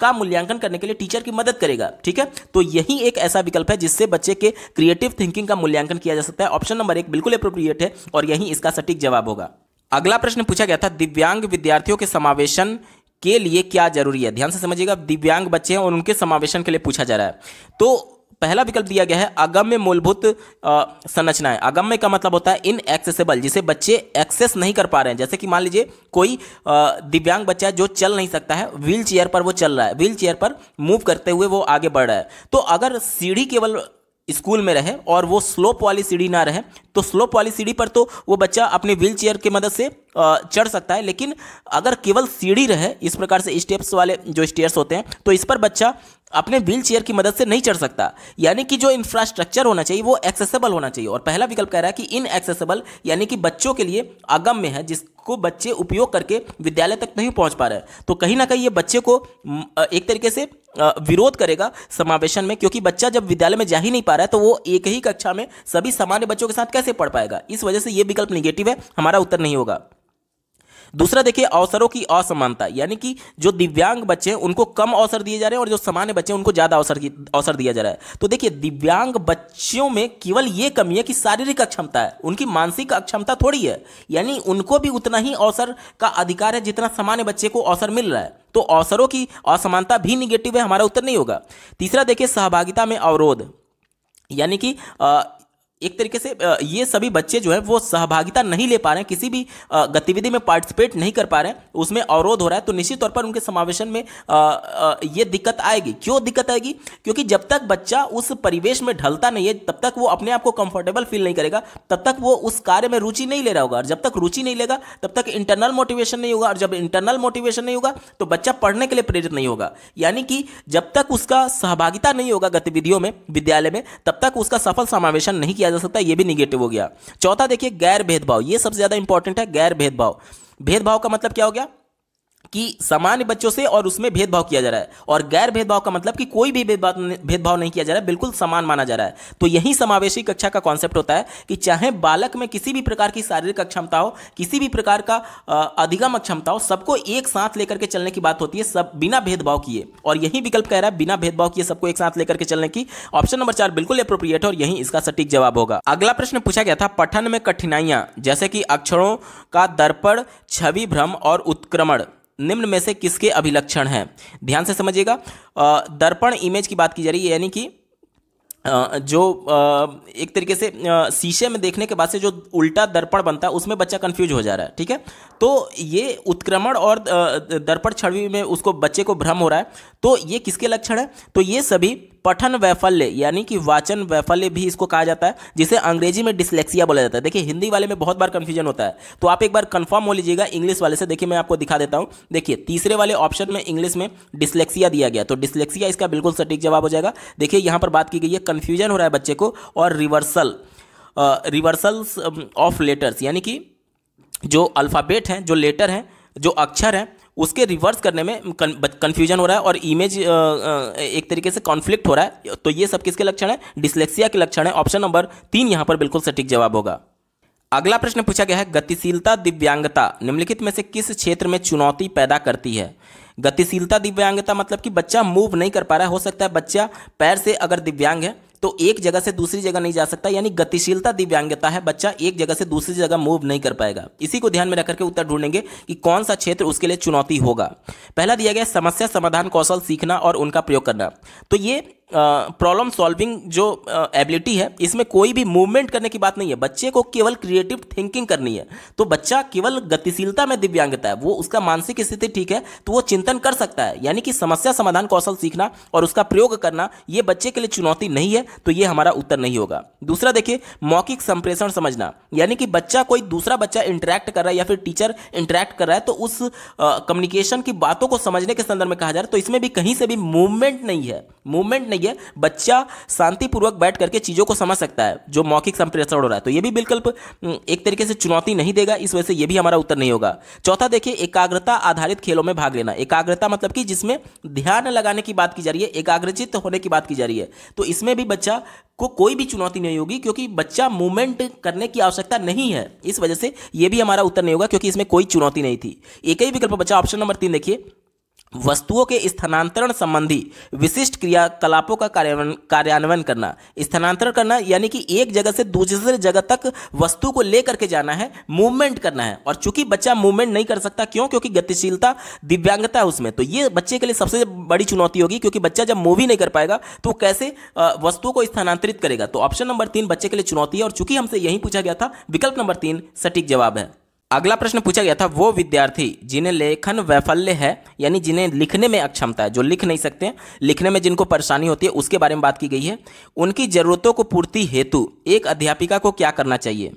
का मूल्यांकन करने के लिए टीचर की मदद करेगा। ठीक है, तो यही एक ऐसा विकल्प है जिससे बच्चे के क्रिएटिव थिंकिंग का मूल्यांकन किया जा सकता है। ऑप्शन नंबर 1 बिल्कुल एप्रोप्रिएट है, और यही इसका सटीक जवाब होगा। अगला प्रश्न पूछा गया था, दिव्यांग विद्यार्थियों के समावेशन के लिए क्या जरूरी है? ध्यान से समझिएगा, दिव्यांग बच्चे हैं और उनके समावेशन के लिए पूछा जा रहा है। तो पहला विकल्प दिया गया है अगम्य मूलभूत संरचनाएं। अगम्य का मतलब होता है इनएक्सेसिबल, जिसे बच्चे एक्सेस नहीं कर पा रहे हैं। जैसे कि मान लीजिए कोई दिव्यांग बच्चा है जो चल नहीं सकता है, व्हील चेयर पर वो चल रहा है, व्हील चेयर पर मूव करते हुए वो आगे बढ़ रहा है। तो अगर सीढ़ी केवल स्कूल में रहे और वो स्लोप वाली सीढ़ी ना रहे, तो स्लोप वाली सीढ़ी पर तो वो बच्चा अपने व्हील चेयर की मदद से चढ़ सकता है, लेकिन अगर केवल सीढ़ी रहे, इस प्रकार से स्टेप्स वाले जो स्टेयर्स होते हैं, तो इस पर बच्चा अपने व्हील चेयर की मदद से नहीं चढ़ सकता। यानी कि जो इंफ्रास्ट्रक्चर होना चाहिए वो एक्सेसिबल होना चाहिए। और पहला विकल्प कह रहा है कि इनएक्सेसिबल, यानी कि बच्चों के लिए अगम्य है, जिसको बच्चे उपयोग करके विद्यालय तक नहीं पहुंच पा रहे हैं। तो कहीं ना कहीं ये बच्चे को एक तरीके से विरोध करेगा समावेशन में, क्योंकि बच्चा जब विद्यालय में जा ही नहीं पा रहा है तो वो एक ही कक्षा में सभी सामान्य बच्चों के साथ कैसे पढ़ पाएगा। इस वजह से ये विकल्प निगेटिव है, हमारा उत्तर नहीं होगा। दूसरा देखिए, अवसरों की असमानता, यानी कि जो दिव्यांग बच्चे हैं उनको कम अवसर दिए जा रहे हैं और जो सामान्य बच्चे हैं उनको ज्यादा अवसर दिया जा रहा है। तो देखिए, दिव्यांग बच्चों में केवल ये कमी है कि शारीरिक अक्षमता है, उनकी मानसिक अक्षमता थोड़ी है, यानी उनको भी उतना ही अवसर का अधिकार है जितना सामान्य बच्चे को अवसर मिल रहा है। तो अवसरों की असमानता भी निगेटिव है, हमारा उत्तर नहीं होगा। तीसरा देखिए, सहभागिता में अवरोध, यानी कि एक तरीके से ये सभी बच्चे जो है वो सहभागिता नहीं ले पा रहे हैं, किसी भी गतिविधि में पार्टिसिपेट नहीं कर पा रहे हैं, उसमें अवरोध हो रहा है। तो निश्चित तौर पर उनके समावेशन में ये दिक्कत आएगी। क्यों दिक्कत आएगी? क्योंकि जब तक बच्चा उस परिवेश में ढलता नहीं है, तब तक वो अपने आप को कंफर्टेबल फील नहीं करेगा, तब तक वो उस कार्य में रुचि नहीं ले रहा होगा, और जब तक रुचि नहीं लेगा तब तक इंटरनल मोटिवेशन नहीं होगा, और जब इंटरनल मोटिवेशन नहीं होगा तो बच्चा पढ़ने के लिए प्रेरित नहीं होगा। यानी कि जब तक उसका सहभागिता नहीं होगा गतिविधियों में विद्यालय में, तब तक उसका सफल समावेशन नहीं किया जा सकता। ये भी निगेटिव हो गया। चौथा देखिए, गैर भेदभाव, ये सबसे ज्यादा इंपॉर्टेंट है। गैर भेदभाव, भेदभाव का मतलब क्या हो गया? कि सामान्य बच्चों से और उसमें भेदभाव किया जा रहा है, और गैर भेदभाव का मतलब कि कोई भी भेदभाव नहीं किया जा रहा है, बिल्कुल समान माना जा रहा है। तो यही समावेशी कक्षा का कॉन्सेप्ट होता है कि चाहे बालक में किसी भी प्रकार की शारीरिक अक्षमता हो, किसी भी प्रकार का अधिगम अक्षमता हो, सबको एक साथ लेकर के चलने की बात होती है, सब बिना भेदभाव किए। और यही विकल्प कह रहा है बिना भेदभाव किए सबको एक साथ लेकर के चलने की। ऑप्शन नंबर 4 बिल्कुल एप्रोप्रिएट है और यही इसका सटीक जवाब होगा। अगला प्रश्न पूछा गया था, पठन में कठिनाइयां जैसे कि अक्षरों का दर्पण, छवि भ्रम और उत्क्रमण निम्न में से किसके अभिलक्षण हैं? ध्यान से समझिएगा। दर्पण इमेज की बात की जा रही है, यानी कि जो एक तरीके से शीशे में देखने के बाद से जो उल्टा दर्पण बनता है उसमें बच्चा कंफ्यूज हो जा रहा है, ठीक है। तो ये उत्क्रमण और दर्पण छवि में उसको बच्चे को भ्रम हो रहा है, तो ये किसके लक्षण है? तो ये सभी पठन वैफल्य यानी कि वाचन वैफल्य भी इसको कहा जाता है, जिसे अंग्रेजी में डिसलेक्सिया बोला जाता है। देखिए हिंदी वाले में बहुत बार कंफ्यूजन होता है, तो आप एक बार कंफर्म हो लीजिएगा इंग्लिश वाले से। देखिए मैं आपको दिखा देता हूं। देखिए तीसरे वाले ऑप्शन में इंग्लिश में डिसलेक्सिया दिया गया, तो डिसलेक्सिया इसका बिल्कुल सटीक जवाब हो जाएगा। देखिए यहां पर बात की गई है कंफ्यूजन हो रहा है बच्चे को, और रिवर्सल्स ऑफ लेटर्स, यानी कि जो अल्फाबेट हैं, जो लेटर हैं, जो अक्षर हैं, उसके रिवर्स करने में कंफ्यूजन हो रहा है और इमेज एक तरीके से कॉन्फ्लिक्ट हो रहा है। तो ये सब किसके लक्षण है? डिसलेक्सिया के लक्षण है। ऑप्शन नंबर 3 यहां पर बिल्कुल सटीक जवाब होगा। अगला प्रश्न पूछा गया है, गतिशीलता दिव्यांगता निम्नलिखित में से किस क्षेत्र में चुनौती पैदा करती है? गतिशीलता दिव्यांगता मतलब कि बच्चा मूव नहीं कर पा रहा है। हो सकता है बच्चा पैर से अगर दिव्यांग है तो एक जगह से दूसरी जगह नहीं जा सकता, यानी गतिशीलता दिव्यांगता है, बच्चा एक जगह से दूसरी जगह मूव नहीं कर पाएगा। इसी को ध्यान में रखकर के उत्तर ढूंढेंगे कि कौन सा क्षेत्र उसके लिए चुनौती होगा। पहला दिया गया समस्या समाधान कौशल सीखना और उनका प्रयोग करना। तो ये प्रॉब्लम सॉल्विंग जो एबिलिटी है, इसमें कोई भी मूवमेंट करने की बात नहीं है, बच्चे को केवल क्रिएटिव थिंकिंग करनी है। तो बच्चा केवल गतिशीलता में दिव्यांगता है, वो उसका मानसिक स्थिति ठीक है तो वो चिंतन कर सकता है, यानी कि समस्या समाधान कौशल सीखना और उसका प्रयोग करना ये बच्चे के लिए चुनौती नहीं है, तो ये हमारा उत्तर नहीं होगा। दूसरा देखिए मौखिक संप्रेषण समझना, यानी कि बच्चा कोई दूसरा बच्चा इंटरेक्ट कर रहा है या फिर टीचर इंटरेक्ट कर रहा है तो उस कम्युनिकेशन की बातों को समझने के संदर्भ में कहा जा रहा है। तो इसमें भी कहीं से भी मूवमेंट नहीं है, बच्चा शांतिपूर्वक बैठ करके चीजों को समझ सकता है जो मौखिक संप्रेषण हो रहा है। तो ये भी विकल्प एक तरीके से चुनौती नहीं देगा, इस वजह से ये भी हमारा उत्तर नहीं होगा। चौथा देखिए एकाग्रता आधारित खेलों में भाग लेना। एकाग्रता मतलब कि जिसमें ध्यान लगाने की बात की जा रही है, एकाग्रचित्त होने की बात की जा रही है, तो इसमें भी बच्चा को कोई भी चुनौती नहीं होगी क्योंकि बच्चा मूवमेंट करने की आवश्यकता नहीं है। इस वजह से ये भी हमारा उत्तर नहीं होगा क्योंकि इसमें कोई चुनौती नहीं थी। एक ही विकल्प बचा ऑप्शन नंबर 3 देखिए वस्तुओं के स्थानांतरण संबंधी विशिष्ट क्रियाकलापों का कार्यान्वयन करना। स्थानांतरण करना यानी कि एक जगह से दूसरे जगह तक वस्तु को लेकर के जाना है, मूवमेंट करना है। और चूंकि बच्चा मूवमेंट नहीं कर सकता, क्यों? क्योंकि गतिशीलता दिव्यांगता है उसमें, तो ये बच्चे के लिए सबसे बड़ी चुनौती होगी क्योंकि बच्चा जब मूव ही नहीं कर पाएगा तो कैसे वस्तुओं को स्थानांतरित करेगा। तो ऑप्शन नंबर 3 बच्चे के लिए चुनौती है और चूंकि हमसे यही पूछा गया था, विकल्प नंबर 3 सटीक जवाब है। अगला प्रश्न पूछा गया था वो विद्यार्थी जिन्हें लेखन वैफल्य है, यानी जिन्हें लिखने में अक्षमता है, जो लिख नहीं सकते, लिखने में जिनको परेशानी होती है, उसके बारे में बात की गई है। उनकी जरूरतों को पूर्ति हेतु एक अध्यापिका को क्या करना चाहिए?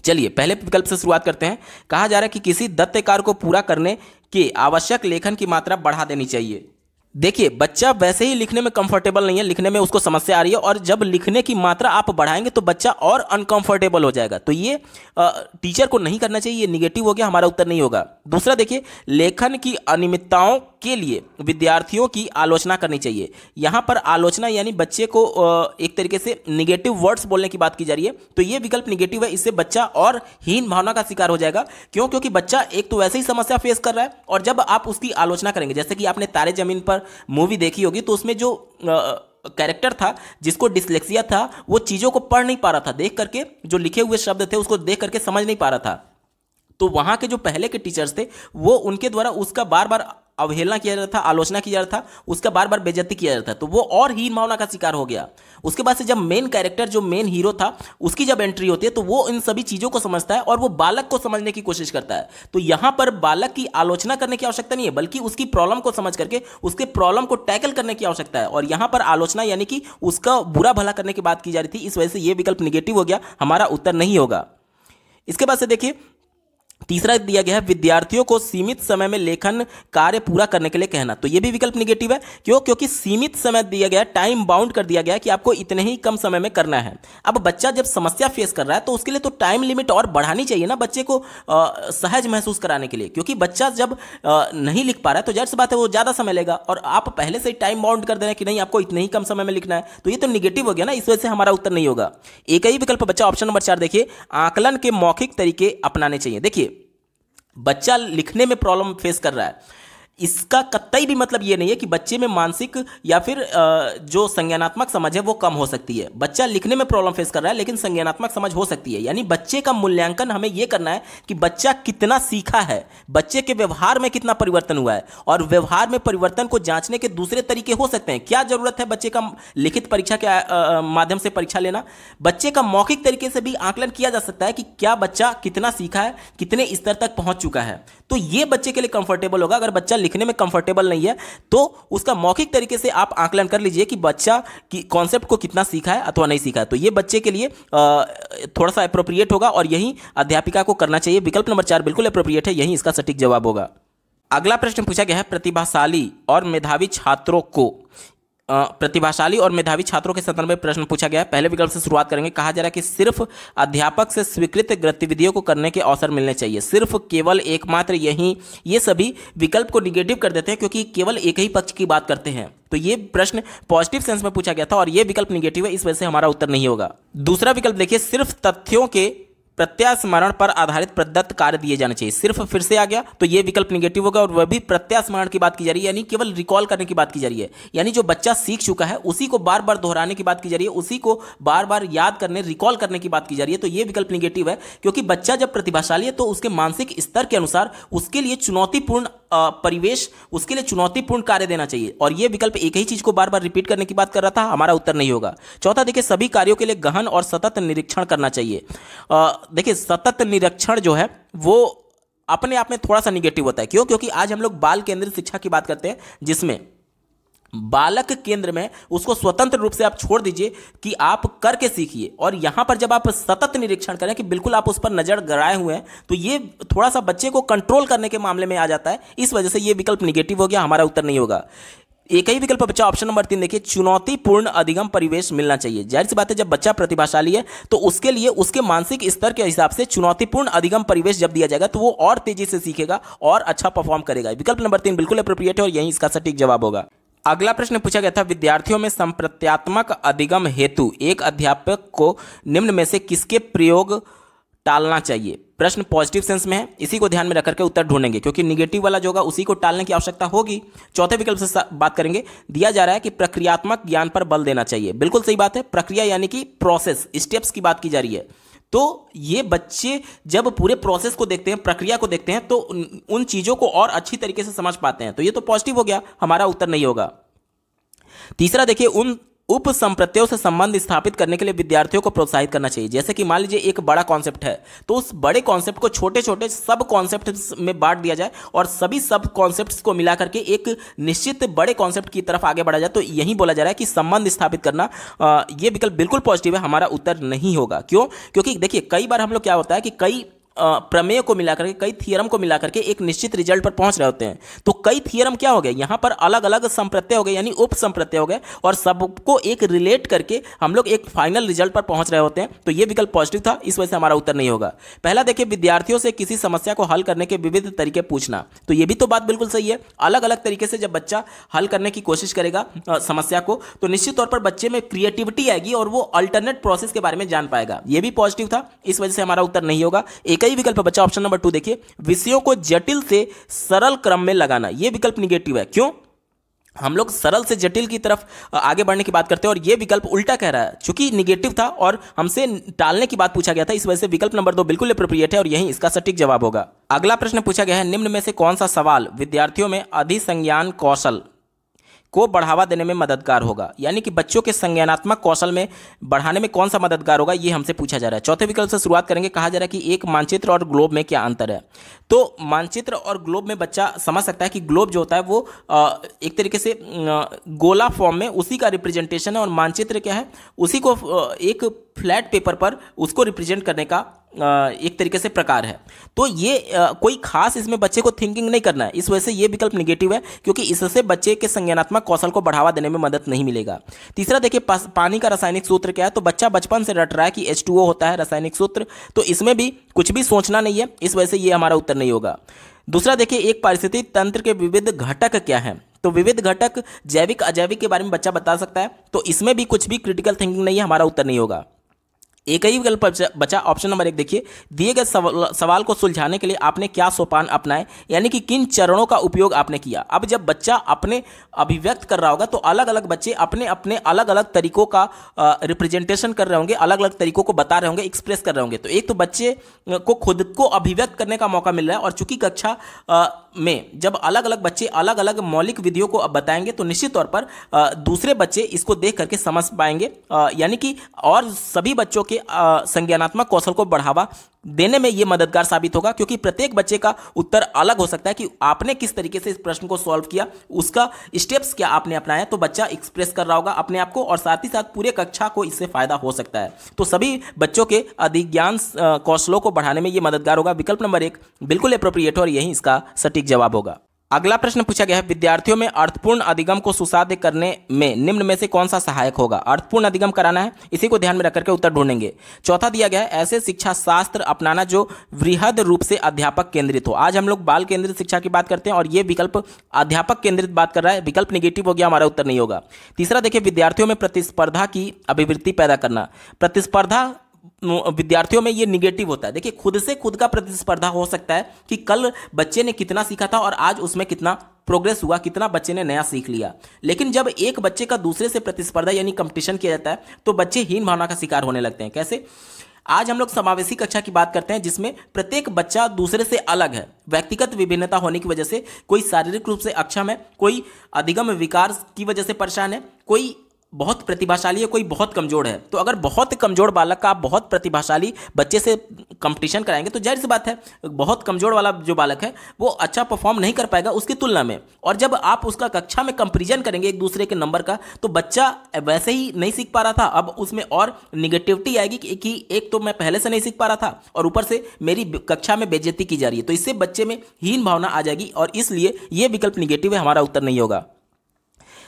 चलिए पहले विकल्प से शुरुआत करते हैं। कहा जा रहा है कि किसी दत्त कार्य को पूरा करने के आवश्यक लेखन की मात्रा बढ़ा देनी चाहिए। देखिए बच्चा वैसे ही लिखने में कंफर्टेबल नहीं है, लिखने में उसको समस्या आ रही है, और जब लिखने की मात्रा आप बढ़ाएंगे तो बच्चा और अनकंफर्टेबल हो जाएगा। तो ये टीचर को नहीं करना चाहिए, ये निगेटिव हो गया, हमारा उत्तर नहीं होगा। दूसरा देखिए लेखन की अनियमितताओं के लिए विद्यार्थियों की आलोचना करनी चाहिए। यहाँ पर आलोचना यानी बच्चे को एक तरीके से निगेटिव वर्ड्स बोलने की बात की जा रही है, तो ये विकल्प निगेटिव है। इससे बच्चा और हीन भावना का शिकार हो जाएगा। क्यों? क्योंकि बच्चा एक तो वैसे ही समस्या फेस कर रहा है, और जब आप उसकी आलोचना करेंगे, जैसे कि आपने तारे जमीन पर मूवी देखी होगी, तो उसमें जो कैरेक्टर था जिसको डिसलेक्सिया था, वो चीजों को पढ़ नहीं पा रहा था, देख करके जो लिखे हुए शब्द थे उसको देख करके समझ नहीं पा रहा था। तो वहां के जो पहले के टीचर्स थे वो उनके द्वारा उसका बार बार अवहेलना किया जाता था, आलोचना किया जाता था, उसका बार बार बेइज्जती किया जाता था, तो वो और हीन भावना का शिकार हो गया। उसके बाद से जब मेन कैरेक्टर जो मेन हीरो था उसकी जब एंट्री होती है तो वो इन सभी चीजों को समझता है और वो बालक को समझने की कोशिश करता है। तो यहां पर बालक की आलोचना करने की आवश्यकता नहीं है, बल्कि उसकी प्रॉब्लम को समझ करके उसके प्रॉब्लम को टैकल करने की आवश्यकता है। और यहां पर आलोचना यानी कि उसका बुरा भला करने की बात की जा रही थी, इस वजह से यह विकल्प निगेटिव हो गया, हमारा उत्तर नहीं होगा। इसके बाद से देखिए तीसरा दिया गया है विद्यार्थियों को सीमित समय में लेखन कार्य पूरा करने के लिए कहना। तो ये भी विकल्प निगेटिव है। क्यों? क्योंकि सीमित समय दिया गया, टाइम बाउंड कर दिया गया कि आपको इतने ही कम समय में करना है। अब बच्चा जब समस्या फेस कर रहा है तो उसके लिए तो टाइम लिमिट और बढ़ानी चाहिए ना, बच्चे को सहज महसूस कराने के लिए। क्योंकि बच्चा जब नहीं लिख पा रहा है तो जाहिर सी बात है वो ज़्यादा समय लेगा, और आप पहले से ही टाइम बाउंड कर दे रहे हैं कि नहीं आपको इतने ही कम समय में लिखना है, तो ये तो निगेटिव हो गया ना। इस वजह से हमारा उत्तर नहीं होगा। एक ही विकल्प बच्चा ऑप्शन नंबर 4 देखिए, आकलन के मौखिक तरीके अपनाने चाहिए। देखिए बच्चा लिखने में प्रॉब्लम फेस कर रहा है, इसका कतई भी मतलब ये नहीं है कि बच्चे में मानसिक या फिर जो संज्ञानात्मक समझ है वो कम हो सकती है। बच्चा लिखने में प्रॉब्लम फेस कर रहा है लेकिन संज्ञानात्मक समझ हो सकती है। यानी बच्चे का मूल्यांकन हमें ये करना है कि बच्चा कितना सीखा है, बच्चे के व्यवहार में कितना परिवर्तन हुआ है, और व्यवहार में परिवर्तन को जांचने के दूसरे तरीके हो सकते हैं। क्या जरूरत है बच्चे का लिखित परीक्षा के माध्यम से परीक्षा लेना? बच्चे का मौखिक तरीके से भी आकलन किया जा सकता है कि क्या बच्चा कितना सीखा है, कितने स्तर तक पहुंच चुका है। तो ये बच्चे के लिए कंफर्टेबल होगा। अगर बच्चा लिखने में कंफर्टेबल नहीं है तो उसका मौखिक तरीके से आप आकलन कर लीजिए कि बच्चा की कॉन्सेप्ट को कितना सीखा है अथवा नहीं सीखा है। तो ये बच्चे के लिए थोड़ा सा अप्रोप्रिएट होगा और यही अध्यापिका को करना चाहिए। विकल्प नंबर 4 बिल्कुल अप्रोप्रिएट है, यही इसका सटीक जवाब होगा। अगला प्रश्न पूछा गया है, प्रतिभाशाली और मेधावी छात्रों को प्रतिभाशाली और मेधावी छात्रों के संदर्भ में प्रश्न पूछा गया है। पहले विकल्प से शुरुआत करेंगे। कहा जा रहा है कि सिर्फ अध्यापक से स्वीकृत गतिविधियों को करने के अवसर मिलने चाहिए। सिर्फ, केवल, एकमात्र, यही, ये सभी विकल्प को निगेटिव कर देते हैं क्योंकि केवल एक ही पक्ष की बात करते हैं। तो ये प्रश्न पॉजिटिव सेंस में पूछा गया था और ये विकल्प निगेटिव है, इस वजह से हमारा उत्तर नहीं होगा। दूसरा विकल्प देखिए, सिर्फ तथ्यों के प्रत्यास्मरण पर आधारित प्रदत्त कार्य दिए जाने चाहिए। सिर्फ फिर से आ गया तो ये विकल्प निगेटिव होगा, और वह भी प्रत्यास्मरण की बात की जा रही है, यानी केवल रिकॉल करने की बात की जा रही है। यानी जो बच्चा सीख चुका है उसी को बार बार दोहराने की बात की जा रही है, उसी को बार बार याद करने, रिकॉल करने की बात की जा रही है। तो ये विकल्प निगेटिव है क्योंकि बच्चा जब प्रतिभाशाली है तो उसके मानसिक स्तर के अनुसार उसके लिए चुनौतीपूर्ण परिवेश, उसके लिए चुनौतीपूर्ण कार्य देना चाहिए, और यह विकल्प एक ही चीज को बार बार रिपीट करने की बात कर रहा था। हमारा उत्तर नहीं होगा। चौथा देखिए, सभी कार्यों के लिए गहन और सतत निरीक्षण करना चाहिए। देखिए सतत निरीक्षण जो है वो अपने आप में थोड़ा सा निगेटिव होता है। क्यों? क्योंकि आज हम लोग बाल केंद्रित शिक्षा की बात करते हैं, जिसमें बालक केंद्र में उसको स्वतंत्र रूप से आप छोड़ दीजिए कि आप करके सीखिए, और यहां पर जब आप सतत निरीक्षण करें कि बिल्कुल आप उस पर नजर गड़ाए हुए हैं, तो ये थोड़ा सा बच्चे को कंट्रोल करने के मामले में आ जाता है। इस वजह से ये विकल्प निगेटिव हो गया, हमारा उत्तर नहीं होगा। एक ही विकल्प बच्चा ऑप्शन नंबर 3 देखिए, चुनौतीपूर्ण अधिगम परिवेश मिलना चाहिए। जाहिर सी बात है जब बच्चा प्रतिभाशाली है तो उसके लिए उसके मानसिक स्तर के हिसाब से चुनौतीपूर्ण अधिगम परिवेश जब दिया जाएगा तो वो और तेजी से सीखेगा और अच्छा परफॉर्म करेगा। विकल्प नंबर 3 बिल्कुल एप्रोप्रिएट है और यही इसका सटीक जवाब होगा। अगला प्रश्न पूछा गया था, विद्यार्थियों में संप्रत्यात्मक अधिगम हेतु एक अध्यापक को निम्न में से किसके प्रयोग टालना चाहिए? प्रश्न पॉजिटिव सेंस में है, इसी को ध्यान में रख करके उत्तर ढूंढेंगे क्योंकि निगेटिव वाला जो होगा उसी को टालने की आवश्यकता होगी। चौथे विकल्प से बात करेंगे। दिया जा रहा है कि प्रक्रियात्मक ज्ञान पर बल देना चाहिए। बिल्कुल सही बात है, प्रक्रिया यानी कि प्रोसेस, स्टेप्स की बात की जा रही है। तो ये बच्चे जब पूरे प्रोसेस को देखते हैं, प्रक्रिया को देखते हैं, तो उन चीजों को और अच्छी तरीके से समझ पाते हैं। तो ये तो पॉजिटिव हो गया, हमारा उत्तर नहीं होगा। तीसरा देखिए, उन उप संप्रत्ययों से संबंध स्थापित करने के लिए विद्यार्थियों को प्रोत्साहित करना चाहिए। जैसे कि मान लीजिए एक बड़ा कॉन्सेप्ट है तो उस बड़े कॉन्सेप्ट को छोटे छोटे सब कॉन्सेप्ट्स में बांट दिया जाए और सभी सब कॉन्सेप्ट्स को मिला करके एक निश्चित बड़े कॉन्सेप्ट की तरफ आगे बढ़ा जाए। तो यही बोला जा रहा है कि संबंध स्थापित करना, यह विकल्प बिल्कुल पॉजिटिव है, हमारा उत्तर नहीं होगा। क्यों? क्योंकि देखिए कई बार हम लोग क्या होता है कि कई प्रमेय को मिलाकर के, कई थियरम को मिलाकर के एक निश्चित रिजल्ट पर पहुंच रहे होते हैं। तो कई थियरम क्या हो गए, यहां पर अलग अलग संप्रत्यय हो गए यानी उप संप्रत्यय हो गए, और सबको एक रिलेट करके हम लोग एक फाइनल रिजल्ट पर पहुंच रहे होते हैं। तो यह विकल्प पॉजिटिव था, इस वजह से हमारा उत्तर नहीं होगा। पहला देखिए, विद्यार्थियों से किसी समस्या को हल करने के विविध तरीके पूछना। तो यह भी तो बात बिल्कुल सही है। अलग अलग तरीके से जब बच्चा हल करने की कोशिश करेगा समस्या को, तो निश्चित तौर पर बच्चे में क्रिएटिविटी आएगी और वो अल्टरनेट प्रोसेस के बारे में जान पाएगा। यह भी पॉजिटिव था, इस वजह से हमारा उत्तर नहीं होगा। एक ही विकल्प बच्चा ऑप्शन नंबर 2 देखिए, विषयों को जटिल से सरल क्रम में लगाना। यह विकल्प निगेटिव है। क्यों? हम लोग सरल से जटिल की तरफ आगे बढ़ने की बात करते हैं और यह विकल्प उल्टा कह रहा है। चूंकि निगेटिव था और हमसे टालने की बात पूछा गया था, इस वजह से विकल्प नंबर 2 बिल्कुल एप्रोप्रिएट है और यही इसका सटीक जवाब होगा। अगला प्रश्न पूछा गया है, निम्न में से कौन सा सवाल विद्यार्थियों में अधिसंज्ञान कौशल को बढ़ावा देने में मददगार होगा? यानी कि बच्चों के संज्ञानात्मक कौशल में बढ़ाने में कौन सा मददगार होगा, ये हमसे पूछा जा रहा है। चौथे विकल्प से शुरुआत करेंगे। कहा जा रहा है कि एक मानचित्र और ग्लोब में क्या अंतर है? तो मानचित्र और ग्लोब में बच्चा समझ सकता है कि ग्लोब जो होता है वो एक तरीके से गोला फॉर्म में उसी का रिप्रेजेंटेशन है, और मानचित्र क्या है, उसी को एक फ्लैट पेपर पर उसको रिप्रेजेंट करने का एक तरीके से प्रकार है। तो ये कोई खास इसमें बच्चे को थिंकिंग नहीं करना है, इस वजह से ये विकल्प निगेटिव है, क्योंकि इससे बच्चे के संज्ञानात्मक कौशल को बढ़ावा देने में मदद नहीं मिलेगा। तीसरा देखिए, पानी का रासायनिक सूत्र क्या है, तो बच्चा बचपन से रट रहा है कि H2O होता है रासायनिक सूत्र, तो इसमें भी कुछ भी सोचना नहीं है, इस वजह से ये हमारा उत्तर नहीं होगा। दूसरा देखिए, एक पारिस्थितिक तंत्र के विविध घटक क्या हैं, तो विविध घटक जैविक अजैविक के बारे में बच्चा बता सकता है, तो इसमें भी कुछ भी क्रिटिकल थिंकिंग नहीं है, हमारा उत्तर नहीं होगा। एक ही विकल्प बचा ऑप्शन नंबर 1 देखिए, दिए गए सवाल को सुलझाने के लिए आपने क्या सोपान अपनाए, यानी कि किन चरणों का उपयोग आपने किया। अब जब बच्चा अपने अभिव्यक्त कर रहा होगा तो अलग अलग बच्चे अपने अपने अलग अलग तरीकों का रिप्रेजेंटेशन कर रहे होंगे, अलग अलग तरीकों को बता रहे होंगे, एक्सप्रेस कर रहे होंगे। तो एक तो बच्चे को खुद को अभिव्यक्त करने का मौका मिल रहा है, और चूंकि कक्षा में जब अलग अलग बच्चे अलग अलग मौलिक विधियों को बताएंगे तो निश्चित तौर पर दूसरे बच्चे इसको देख करके समझ पाएंगे, यानी कि और सभी बच्चों के संज्ञानात्मक कौशल को बढ़ावा देने में यह मददगार साबित होगा, क्योंकि प्रत्येक बच्चे का उत्तर अलग हो सकता है कि आपने किस तरीके से इस प्रश्न को सॉल्व किया, उसका स्टेप्स क्या आपने अपनाया, तो बच्चा एक्सप्रेस कर रहा होगा अपने आप को, और साथ ही साथ पूरे कक्षा को इससे फायदा हो सकता है। तो सभी बच्चों के अधिज्ञान कौशलों को बढ़ाने में यह मददगार होगा। विकल्प नंबर 1 बिल्कुल एप्रोप्रिएट और यही इसका सटीक जवाब होगा। अगला प्रश्न पूछा गया है, विद्यार्थियों में अर्थपूर्ण अधिगम को सुसाध्य करने में निम्न में से कौन सा सहायक होगा। अर्थपूर्ण अधिगम कराना है, इसी को ध्यान में रख करके उत्तर ढूंढेंगे। चौथा दिया गया है, ऐसे शिक्षा शास्त्र अपनाना जो वृहद रूप से अध्यापक केंद्रित हो। आज हम लोग बाल केंद्रित शिक्षा की बात करते हैं और ये विकल्प अध्यापक केंद्रित बात कर रहा है, विकल्प निगेटिव हो गया, हमारा उत्तर नहीं होगा। तीसरा देखिए, विद्यार्थियों में प्रतिस्पर्धा की अभिवृत्ति पैदा करना। प्रतिस्पर्धा विद्यार्थियों में ये निगेटिव होता है। देखिए, खुद से खुद का प्रतिस्पर्धा हो सकता है कि कल बच्चे ने कितना सीखा था और आज उसमें कितना प्रोग्रेस हुआ, कितना बच्चे ने नया सीख लिया। लेकिन जब एक बच्चे का दूसरे से प्रतिस्पर्धा यानी कंपटीशन किया जाता है तो बच्चे हीन भावना का शिकार होने लगते हैं। कैसे? आज हम लोग समावेशी कक्षा की बात करते हैं, जिसमें प्रत्येक बच्चा दूसरे से अलग है। व्यक्तिगत विभिन्नता होने की वजह से कोई शारीरिक रूप से अक्षम है, कोई अधिगम विकार की वजह से परेशान है, कोई बहुत प्रतिभाशाली है, कोई बहुत कमजोर है। तो अगर बहुत कमजोर बालक का आप बहुत प्रतिभाशाली बच्चे से कंपटीशन कराएंगे तो जाहिर सी बात है बहुत कमजोर वाला जो बालक है वो अच्छा परफॉर्म नहीं कर पाएगा उसकी तुलना में। और जब आप उसका कक्षा में कंपैरिजन करेंगे एक दूसरे के नंबर का, तो बच्चा वैसे ही नहीं सीख पा रहा था, अब उसमें और निगेटिविटी आएगी कि एक तो मैं पहले से नहीं सीख पा रहा था और ऊपर से मेरी कक्षा में बेइज्जती की जा रही है। तो इससे बच्चे में हीन भावना आ जाएगी और इसलिए यह विकल्प निगेटिव है, हमारा उत्तर नहीं होगा।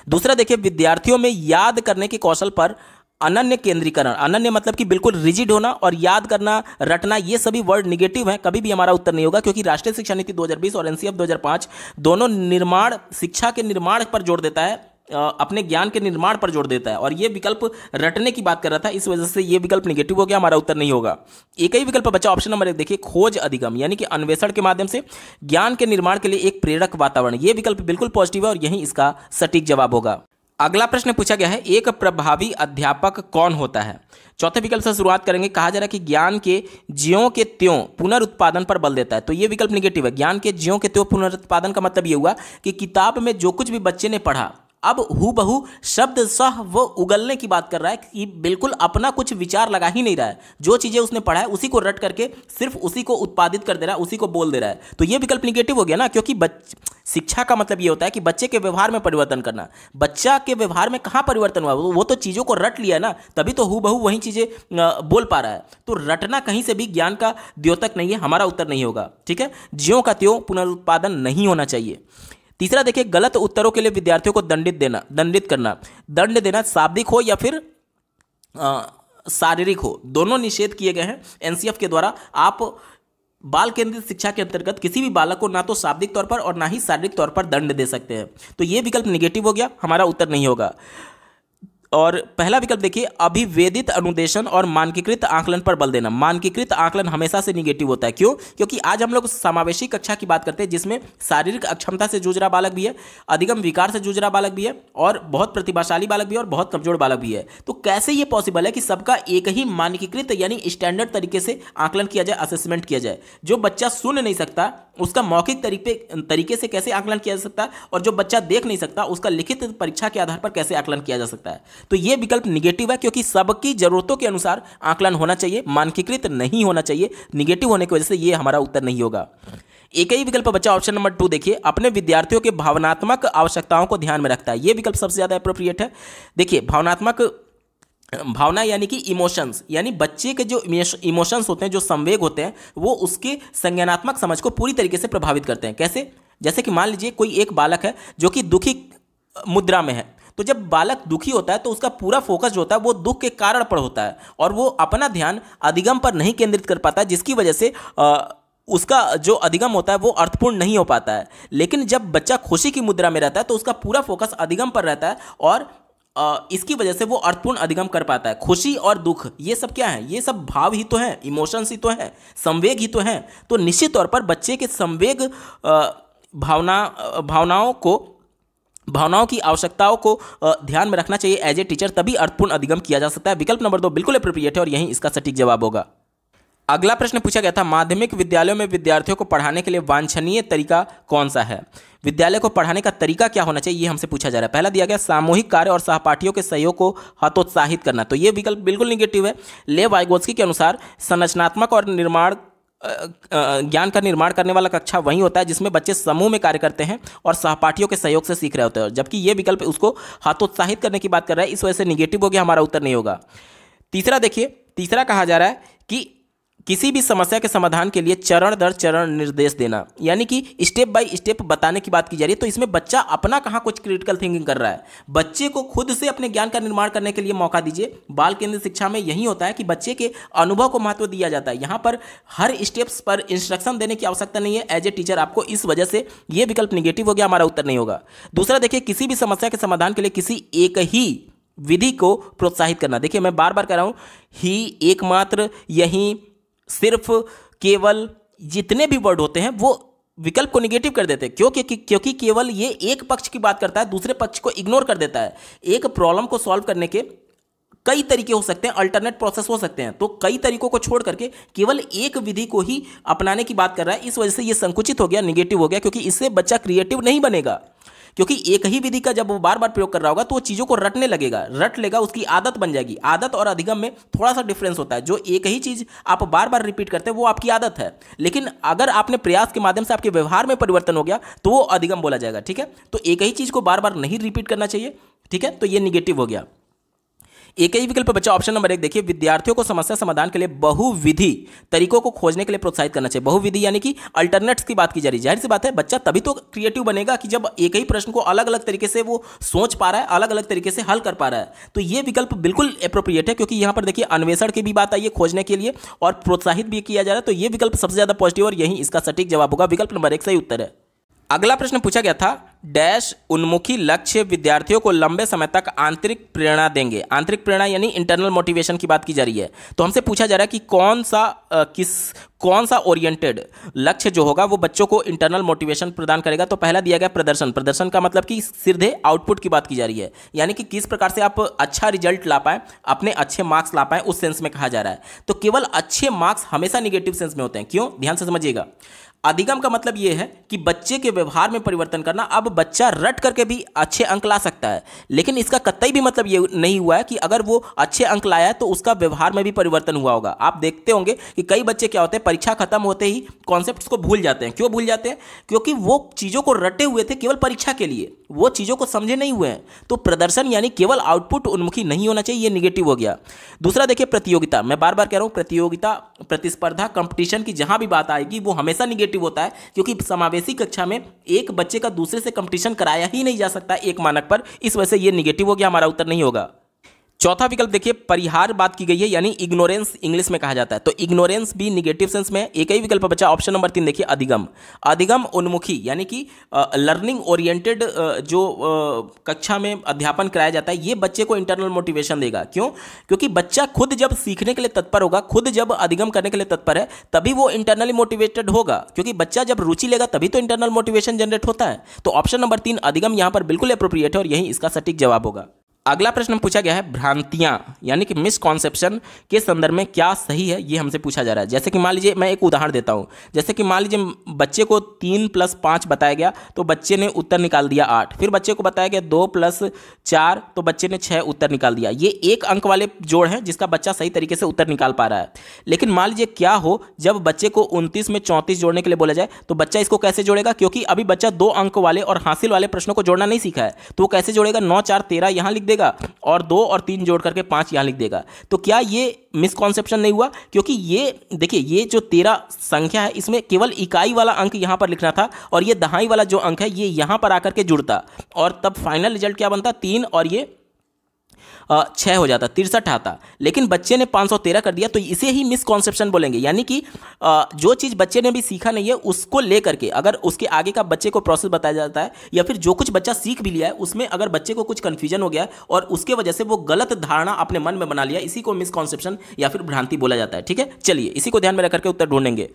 दूसरा देखिए, विद्यार्थियों में याद करने के कौशल पर अनन्य केंद्रीकरण, अनन्य मतलब कि बिल्कुल रिजिड होना, और याद करना, रटना, ये सभी वर्ड निगेटिव हैं, कभी भी हमारा उत्तर नहीं होगा, क्योंकि राष्ट्रीय शिक्षा नीति 2020 और एनसीएफ 2005 दोनों निर्माण, शिक्षा के निर्माण पर जोर देता है, अपने ज्ञान के निर्माण पर जोर देता है, और ये विकल्प रटने की बात कर रहा था, इस वजह से ये विकल्प निगेटिव हो गया, हमारा उत्तर नहीं होगा। एक ही विकल्प बचा ऑप्शन नंबर 1 देखिए, खोज अधिगम यानी कि अन्वेषण के माध्यम से ज्ञान के निर्माण के लिए एक प्रेरक वातावरण, ये विकल्प बिल्कुल पॉजिटिव है और यही इसका सटीक जवाब होगा। अगला प्रश्न पूछा गया है, एक प्रभावी अध्यापक कौन होता है। चौथे विकल्प से शुरुआत करेंगे। कहा जा रहा है कि ज्ञान के ज्यों के त्यों पुनरुत्पादन पर बल देता है, तो ये विकल्प निगेटिव है। ज्ञान के ज्यों के त्यों पुनरुत्पादन का मतलब ये हुआ कि किताब में जो कुछ भी बच्चे ने पढ़ा अब हूबहू शब्द सह वो उगलने की बात कर रहा है कि बिल्कुल अपना कुछ विचार लगा ही नहीं रहा है, जो चीजें उसने पढ़ा है उसी को रट करके सिर्फ उसी को उत्पादित कर दे रहा है, उसी को बोल दे रहा है। तो ये विकल्प निगेटिव हो गया ना, क्योंकि शिक्षा का मतलब ये होता है कि बच्चे के व्यवहार में परिवर्तन करना। बच्चा के व्यवहार में कहाँ परिवर्तन हुआ, वो तो चीज़ों को रट लिया ना, तभी तो हूबहू वही चीज़ें बोल पा रहा है। तो रटना कहीं से भी ज्ञान का द्योतक नहीं है, हमारा उत्तर नहीं होगा। ठीक है, ज्यों का त्यों पुनरुत्पादन नहीं होना चाहिए। तीसरा देखिए, गलत उत्तरों के लिए विद्यार्थियों को दंडित करना। दंड देना शाब्दिक हो या फिर शारीरिक हो, दोनों निषेध किए गए हैं एनसीएफ के द्वारा। आप बाल केंद्रित शिक्षा के अंतर्गत किसी भी बालक को ना तो शाब्दिक तौर पर और ना ही शारीरिक तौर पर दंड दे सकते हैं। तो ये विकल्प निगेटिव हो गया, हमारा उत्तर नहीं होगा। और पहला विकल्प देखिए, अभिवेदित अनुदेशन और मानकीकृत आकलन पर बल देना। मानकीकृत आकलन हमेशा से निगेटिव होता है। क्यों? क्योंकि आज हम लोग समावेशी कक्षा की बात करते हैं, जिसमें शारीरिक अक्षमता से जूझ रहा बालक भी है, अधिगम विकार से जूझ रहा बालक भी है, और बहुत प्रतिभाशाली बालक भी है, और बहुत कमजोर बालक भी है। तो कैसे ये पॉसिबल है कि सबका एक ही मानकीकृत यानी स्टैंडर्ड तरीके से आकलन किया जाए, असेसमेंट किया जाए? जो बच्चा सुन नहीं सकता उसका मौखिक तरीके से कैसे आकलन किया जा सकता है, और जो बच्चा देख नहीं सकता उसका लिखित परीक्षा के आधार पर कैसे आकलन किया जा सकता है? तो ये विकल्प निगेटिव है, क्योंकि सबकी जरूरतों के अनुसार आकलन होना चाहिए, मानकीकृत नहीं होना चाहिए। निगेटिव होने की वजह से ये हमारा उत्तर नहीं होगा। एक ही विकल्प बचा ऑप्शन नंबर 2 देखिए, अपने विद्यार्थियों के भावनात्मक आवश्यकताओं को ध्यान में रखता है। ये विकल्प सबसे ज्यादा एप्रोप्रिएट है। देखिए, भावनात्मक भावना यानी कि इमोशंस, यानी बच्चे के जो इमोशंस होते हैं, जो संवेग होते हैं, वो उसके संज्ञानात्मक समझ को पूरी तरीके से प्रभावित करते हैं। कैसे? जैसे कि मान लीजिए कोई एक बालक है जो कि दुखी मुद्रा में है, तो जब बालक दुखी होता है तो उसका पूरा फोकस जो होता है वो दुख के कारण पर होता है और वो अपना ध्यान अधिगम पर नहीं केंद्रित कर पाता है, जिसकी वजह से उसका जो अधिगम होता है वो अर्थपूर्ण नहीं हो पाता है। लेकिन जब बच्चा खुशी की मुद्रा में रहता है तो उसका पूरा फोकस अधिगम पर रहता है और इसकी वजह से वो अर्थपूर्ण अधिगम कर पाता है। खुशी और दुख ये सब क्या है? ये सब भाव ही तो हैं, इमोशंस ही तो हैं, संवेग ही तो हैं। तो निश्चित तौर पर बच्चे के संवेग भावनाओं की आवश्यकताओं को ध्यान में रखना चाहिए एज ए टीचर, तभी अर्थपूर्ण अधिगम किया जा सकता है। विकल्प नंबर 2 बिल्कुल एप्रोप्रिएट है और यही इसका सटीक जवाब होगा। अगला प्रश्न पूछा गया था, माध्यमिक विद्यालयों में विद्यार्थियों को पढ़ाने के लिए वांछनीय तरीका कौन सा है? विद्यालय को पढ़ाने का तरीका क्या होना चाहिए, ये हमसे पूछा जा रहा है। पहला दिया गया सामूहिक कार्य और सहपाठियों के सहयोग को हतोत्साहित करना, तो ये विकल्प बिल्कुल निगेटिव है। लेव वाइगोत्स्की के अनुसार संरचनात्मक और ज्ञान का निर्माण करने वाला कक्षा वही होता है जिसमें बच्चे समूह में कार्य करते हैं और सहपाठियों के सहयोग से सीख रहे होते हैं, जबकि ये विकल्प उसको हतोत्साहित करने की बात कर रहा है, इस वजह से निगेटिव हो गया, हमारा उत्तर नहीं होगा। तीसरा देखिए, तीसरा कहा जा रहा है कि किसी भी समस्या के समाधान के लिए चरण दर चरण निर्देश देना, यानी कि स्टेप बाय स्टेप बताने की बात की जा रही है। तो इसमें बच्चा अपना कहाँ कुछ क्रिटिकल थिंकिंग कर रहा है, बच्चे को खुद से अपने ज्ञान का निर्माण करने के लिए मौका दीजिए। बाल केंद्रित शिक्षा में यही होता है कि बच्चे के अनुभव को महत्व दिया जाता है, यहाँ पर हर स्टेप्स पर इंस्ट्रक्शन देने की आवश्यकता नहीं है एज ए टीचर आपको, इस वजह से यह विकल्प निगेटिव हो गया, हमारा उत्तर नहीं होगा। दूसरा देखिए, किसी भी समस्या के समाधान के लिए किसी एक ही विधि को प्रोत्साहित करना। देखिए मैं बार बार कह रहा हूँ, ही, एकमात्र, यही, सिर्फ, केवल, जितने भी वर्ड होते हैं वो विकल्प को निगेटिव कर देते हैं। क्योंकि केवल ये एक पक्ष की बात करता है, दूसरे पक्ष को इग्नोर कर देता है। एक प्रॉब्लम को सॉल्व करने के कई तरीके हो सकते हैं, अल्टरनेट प्रोसेस हो सकते हैं, तो कई तरीकों को छोड़ करके केवल एक विधि को ही अपनाने की बात कर रहा है, इस वजह से ये संकुचित हो गया, निगेटिव हो गया, क्योंकि इससे बच्चा क्रिएटिव नहीं बनेगा। क्योंकि एक ही विधि का जब वो बार बार प्रयोग कर रहा होगा तो वो चीज़ों को रटने लगेगा, रट लेगा, उसकी आदत बन जाएगी। आदत और अधिगम में थोड़ा सा डिफरेंस होता है। जो एक ही चीज़ आप बार बार रिपीट करते हैं वो आपकी आदत है, लेकिन अगर आपने प्रयास के माध्यम से आपके व्यवहार में परिवर्तन हो गया तो वो अधिगम बोला जाएगा। ठीक है, तो एक ही चीज़ को बार बार नहीं रिपीट करना चाहिए। ठीक है, तो ये निगेटिव हो गया। एक ही विकल्प बचा ऑप्शन नंबर 1। देखिए, विद्यार्थियों को समस्या समाधान के लिए बहुविधि तरीकों को खोजने के लिए प्रोत्साहित करना चाहिए। बहुविधि यानी कि अल्टरनेट्स की बात की जा रही है। जाहिर सी बात है, बच्चा तभी तो क्रिएटिव बनेगा कि जब एक ही प्रश्न को अलग अलग तरीके से वो सोच पा रहा है, अलग अलग तरीके से हल कर पा रहा है। तो ये विकल्प बिल्कुल एप्रोप्रिएट है, क्योंकि यहाँ पर देखिए अन्वेषण की भी बात आई है, खोजने के लिए, और प्रोत्साहित भी किया जा रहा है। तो ये विकल्प सबसे ज्यादा पॉजिटिव और यही इसका सटीक जवाब होगा। विकल्प नंबर 1 सही उत्तर है। अगला प्रश्न पूछा गया था, डैश उन्मुखी लक्ष्य विद्यार्थियों को लंबे समय तक आंतरिक प्रेरणा देंगे। आंतरिक प्रेरणा यानी इंटरनल मोटिवेशन की बात की जा रही है। तो हमसे पूछा जा रहा है कि कौन सा ओरिएंटेड लक्ष्य जो होगा वो बच्चों को इंटरनल मोटिवेशन प्रदान करेगा। तो पहला दिया गया प्रदर्शन। प्रदर्शन का मतलब कि सीधे आउटपुट की बात की जा रही है, यानी कि किस प्रकार से आप अच्छा रिजल्ट ला पाएं, अपने अच्छे मार्क्स ला पाएं, उस सेंस में कहा जा रहा है। तो केवल अच्छे मार्क्स हमेशा निगेटिव सेंस में होते हैं। क्यों? ध्यान से समझिएगा। अधिगम का मतलब यह है कि बच्चे के व्यवहार में परिवर्तन करना। अब बच्चा रट करके भी अच्छे अंक ला सकता है, लेकिन इसका कतई भी मतलब ये नहीं हुआ है कि अगर वो अच्छे अंक लाया है तो उसका व्यवहार में भी परिवर्तन हुआ होगा। आप देखते होंगे कि कई बच्चे क्या होते हैं, परीक्षा खत्म होते ही कॉन्सेप्ट्स को भूल जाते हैं। क्यों भूल जाते हैं? क्योंकि वो चीज़ों को रटे हुए थे केवल परीक्षा के लिए, वो चीज़ों को समझे नहीं हुए हैं। तो प्रदर्शन यानी केवल आउटपुट उन्मुखी नहीं होना चाहिए, ये निगेटिव हो गया। दूसरा देखिए, प्रतियोगिता। मैं बार बार कह रहा हूँ, प्रतियोगिता, प्रतिस्पर्धा, कंपटीशन की जहां भी बात आएगी वो हमेशा निगेटिव होता है, क्योंकि समावेशी कक्षा में एक बच्चे का दूसरे से कंपटीशन कराया ही नहीं जा सकता एक मानक पर, इस वजह से ये निगेटिव हो गया, हमारा उत्तर नहीं होगा। चौथा विकल्प देखिए, परिहार बात की गई है, यानी इग्नोरेंस इंग्लिश में कहा जाता है। तो इग्नोरेंस भी निगेटिव सेंस में। एक ही विकल्प बचा ऑप्शन नंबर 3 देखिए, अधिगम। अधिगम उन्मुखी यानी कि लर्निंग ओरिएंटेड जो कक्षा में अध्यापन कराया जाता है, ये बच्चे को इंटरनल मोटिवेशन देगा। क्यों? क्योंकि बच्चा खुद जब सीखने के लिए तत्पर होगा, खुद जब अधिगम करने के लिए तत्पर है, तभी वो इंटरनली मोटिवेटेड होगा। क्योंकि बच्चा जब रुचि लेगा तभी तो इंटरनल मोटिवेशन जनरेट होता है। तो ऑप्शन नंबर 3 अधिगम यहाँ पर बिल्कुल एप्रोप्रिएट है और यही इसका सटीक जवाब होगा। अगला प्रश्न पूछा गया है, भ्रांतियां यानी कि मिसकॉन्सेप्शन के संदर्भ में क्या सही है, ये हमसे पूछा जा रहा है। जैसे कि मान लीजिए, मैं एक उदाहरण देता हूं। जैसे कि मान लीजिए बच्चे को 3 + 5 बताया गया तो बच्चे ने उत्तर निकाल दिया 8। फिर बच्चे को बताया गया 2 + 4 तो बच्चे ने 6 उत्तर निकाल दिया। ये एक अंक वाले जोड़ हैं जिसका बच्चा सही तरीके से उत्तर निकाल पा रहा है। लेकिन मान लीजिए क्या हो जब बच्चे को 29 में 34 जोड़ने के लिए बोला जाए, तो बच्चा इसको कैसे जोड़ेगा? क्योंकि अभी बच्चा 2 अंक वाले और हासिल वाले प्रश्नों को जोड़ना नहीं सीखा है, तो वो कैसे जोड़ेगा? 9 4 13 यहां लिख देगा देगा और 2 और 3 जोड़ करके 5 यहाँ लिख देगा। तो क्या ये मिसकॉन्सेप्शन नहीं हुआ? क्योंकि ये देखिए, ये जो 13 संख्या है इसमें केवल इकाई वाला अंक यहाँ पर लिखना था और ये दहाई वाला जो अंक है ये यहाँ पर आकर के जुड़ता और तब फाइनल रिजल्ट क्या बनता? 3 और ये 6 हो जाता, 63 आता। लेकिन बच्चे ने 513 कर दिया, तो इसे ही मिसकॉन्सेप्शन बोलेंगे। यानी कि जो चीज़ बच्चे ने भी सीखा नहीं है उसको लेकर के अगर उसके आगे का बच्चे को प्रोसेस बताया जाता है या फिर जो कुछ बच्चा सीख भी लिया है उसमें अगर बच्चे को कुछ कन्फ्यूजन हो गया और उसके वजह से वो गलत धारणा अपने मन में बना लिया, इसी को मिसकॉन्सेप्शन या फिर भ्रांति बोला जाता है। ठीक है, चलिए इसी को ध्यान में रख करके उत्तर ढूंढेंगे।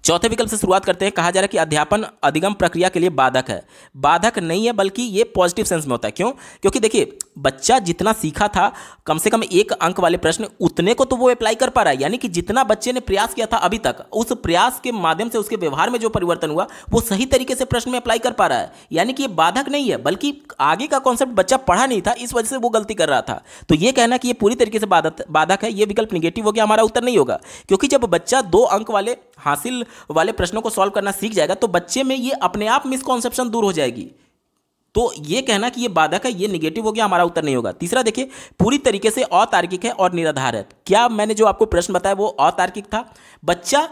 चौथे विकल्प से शुरुआत करते हैं। कहा जा रहा है कि अध्यापन अधिगम प्रक्रिया के लिए बाधक है। बाधक नहीं है, बल्कि ये पॉजिटिव सेंस में होता है। क्यों? क्योंकि देखिए, बच्चा जितना सीखा था कम से कम 1 अंक वाले प्रश्न उतने को तो वो अप्लाई कर पा रहा है। यानी कि जितना बच्चे ने प्रयास किया था अभी तक, उस प्रयास के माध्यम से उसके व्यवहार में जो परिवर्तन हुआ वो सही तरीके से प्रश्न में अप्लाई कर पा रहा है। यानी कि ये बाधक नहीं है, बल्कि आगे का कॉन्सेप्ट बच्चा पढ़ा नहीं था, इस वजह से वो गलती कर रहा था। तो ये कहना कि ये पूरी तरीके से बाधक है, ये विकल्प निगेटिव हो गया, हमारा उत्तर नहीं होगा। क्योंकि जब बच्चा 2 अंक वाले हासिल वाले प्रश्नों को सॉल्व करना सीख जाएगा तो बच्चे में ये अपने आप मिसकॉन्सेप्शन दूर हो जाएगी। तो ये कहना कि ये बाधक है, ये निगेटिव हो गया, हमारा उत्तर नहीं होगा। तीसरा देखिए, पूरी तरीके से अतार्किक है और निराधार है। क्या मैंने जो आपको प्रश्न बताया वो अतार्किक था? बच्चा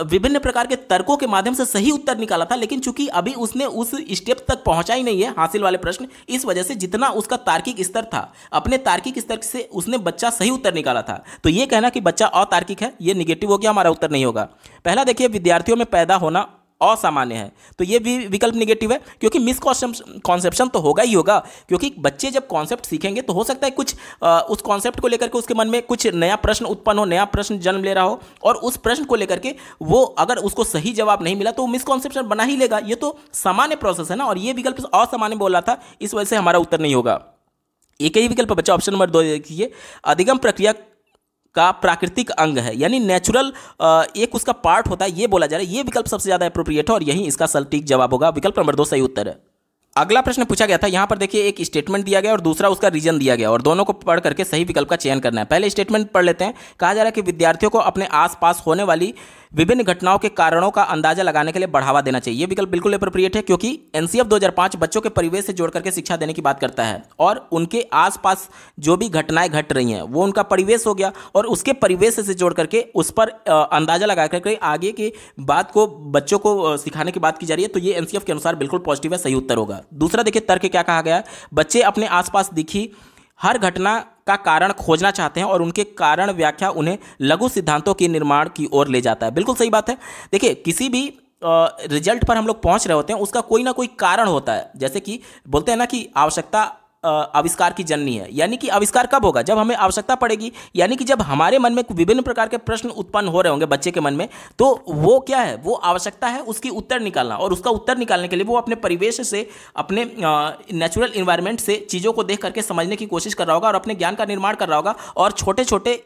विभिन्न प्रकार के तर्कों के माध्यम से सही उत्तर निकाला था, लेकिन चूंकि अभी उसने उस स्टेप तक पहुंचा ही नहीं है हासिल वाले प्रश्न, इस वजह से जितना उसका तार्किक स्तर था, अपने तार्किक स्तर से उसने बच्चा सही उत्तर निकाला था। तो ये कहना कि बच्चा अतार्किक है, ये निगेटिव हो गया, हमारा उत्तर नहीं होगा। पहला देखिए, विद्यार्थियों में पैदा होना असामान्य है, तो ये भी विकल्प निगेटिव है, क्योंकि मिसकॉन्सेप्शन तो होगा ही होगा। क्योंकि बच्चे जब कॉन्सेप्ट सीखेंगे तो हो सकता है कुछ उस कॉन्सेप्ट को लेकर के उसके मन में कुछ नया प्रश्न उत्पन्न हो, नया प्रश्न जन्म ले रहा हो, और उस प्रश्न को लेकर के वो अगर उसको सही जवाब नहीं मिला तो मिसकॉन्सेप्शन बना ही लेगा। ये तो सामान्य प्रोसेस है ना, और ये विकल्प असामान्य बोल रहा था, इस वजह से हमारा उत्तर नहीं होगा। एक ही विकल्प बच्चा, ऑप्शन नंबर 2 देखिए, अधिगम प्रक्रिया का प्राकृतिक अंग है, यानी नेचुरल एक उसका पार्ट होता है, ये बोला जा रहा है। ये विकल्प सबसे ज्यादा अप्रोप्रिएट है और यही इसका सटीक जवाब होगा। विकल्प नंबर 2 सही उत्तर है। अगला प्रश्न पूछा गया था, यहां पर देखिए एक स्टेटमेंट दिया गया और दूसरा उसका रीजन दिया गया, और दोनों को पढ़ करके सही विकल्प का चयन करना है। पहले स्टेटमेंट पढ़ लेते हैं। कहा जा रहा है कि विद्यार्थियों को अपने आसपास होने वाली विभिन्न घटनाओं के कारणों का अंदाजा लगाने के लिए बढ़ावा देना चाहिए। ये विकल्प बिल्कुल एप्रोप्रिएट है, क्योंकि एनसीएफ 2005 बच्चों के परिवेश से जोड़ करके शिक्षा देने की बात करता है, और उनके आसपास जो भी घटनाएं घट रही हैं वो उनका परिवेश हो गया, और उसके परिवेश से जोड़ करके उस पर अंदाजा लगा करके आगे की बात को बच्चों को सिखाने की बात की जा रही है। तो ये एनसीएफ के अनुसार बिल्कुल पॉजिटिव है, सही उत्तर होगा। दूसरा देखिए, तर्क क्या कहा गया है, बच्चे अपने आसपास दिखी हर घटना का कारण खोजना चाहते हैं और उनके कारण व्याख्या उन्हें लघु सिद्धांतों के निर्माण की ओर ले जाता है। बिल्कुल सही बात है। देखिए, किसी भी रिजल्ट पर हम लोग पहुंच रहे होते हैं उसका कोई ना कोई कारण होता है। जैसे कि बोलते हैं ना कि आवश्यकता आविष्कार की जननी है, यानी कि आविष्कार कब होगा? जब हमें आवश्यकता पड़ेगी, यानी कि जब हमारे मन में विभिन्न प्रकार के प्रश्न उत्पन्न हो रहे होंगे बच्चे के मन में, तो वो क्या है, वो आवश्यकता है उसकी उत्तर निकालना, और उसका उत्तर निकालने के लिए वो अपने परिवेश से, अपने नेचुरल इन्वायरमेंट से चीज़ों को देख करके समझने की कोशिश कर रहा होगा और अपने ज्ञान का निर्माण कर रहा होगा और छोटे छोटे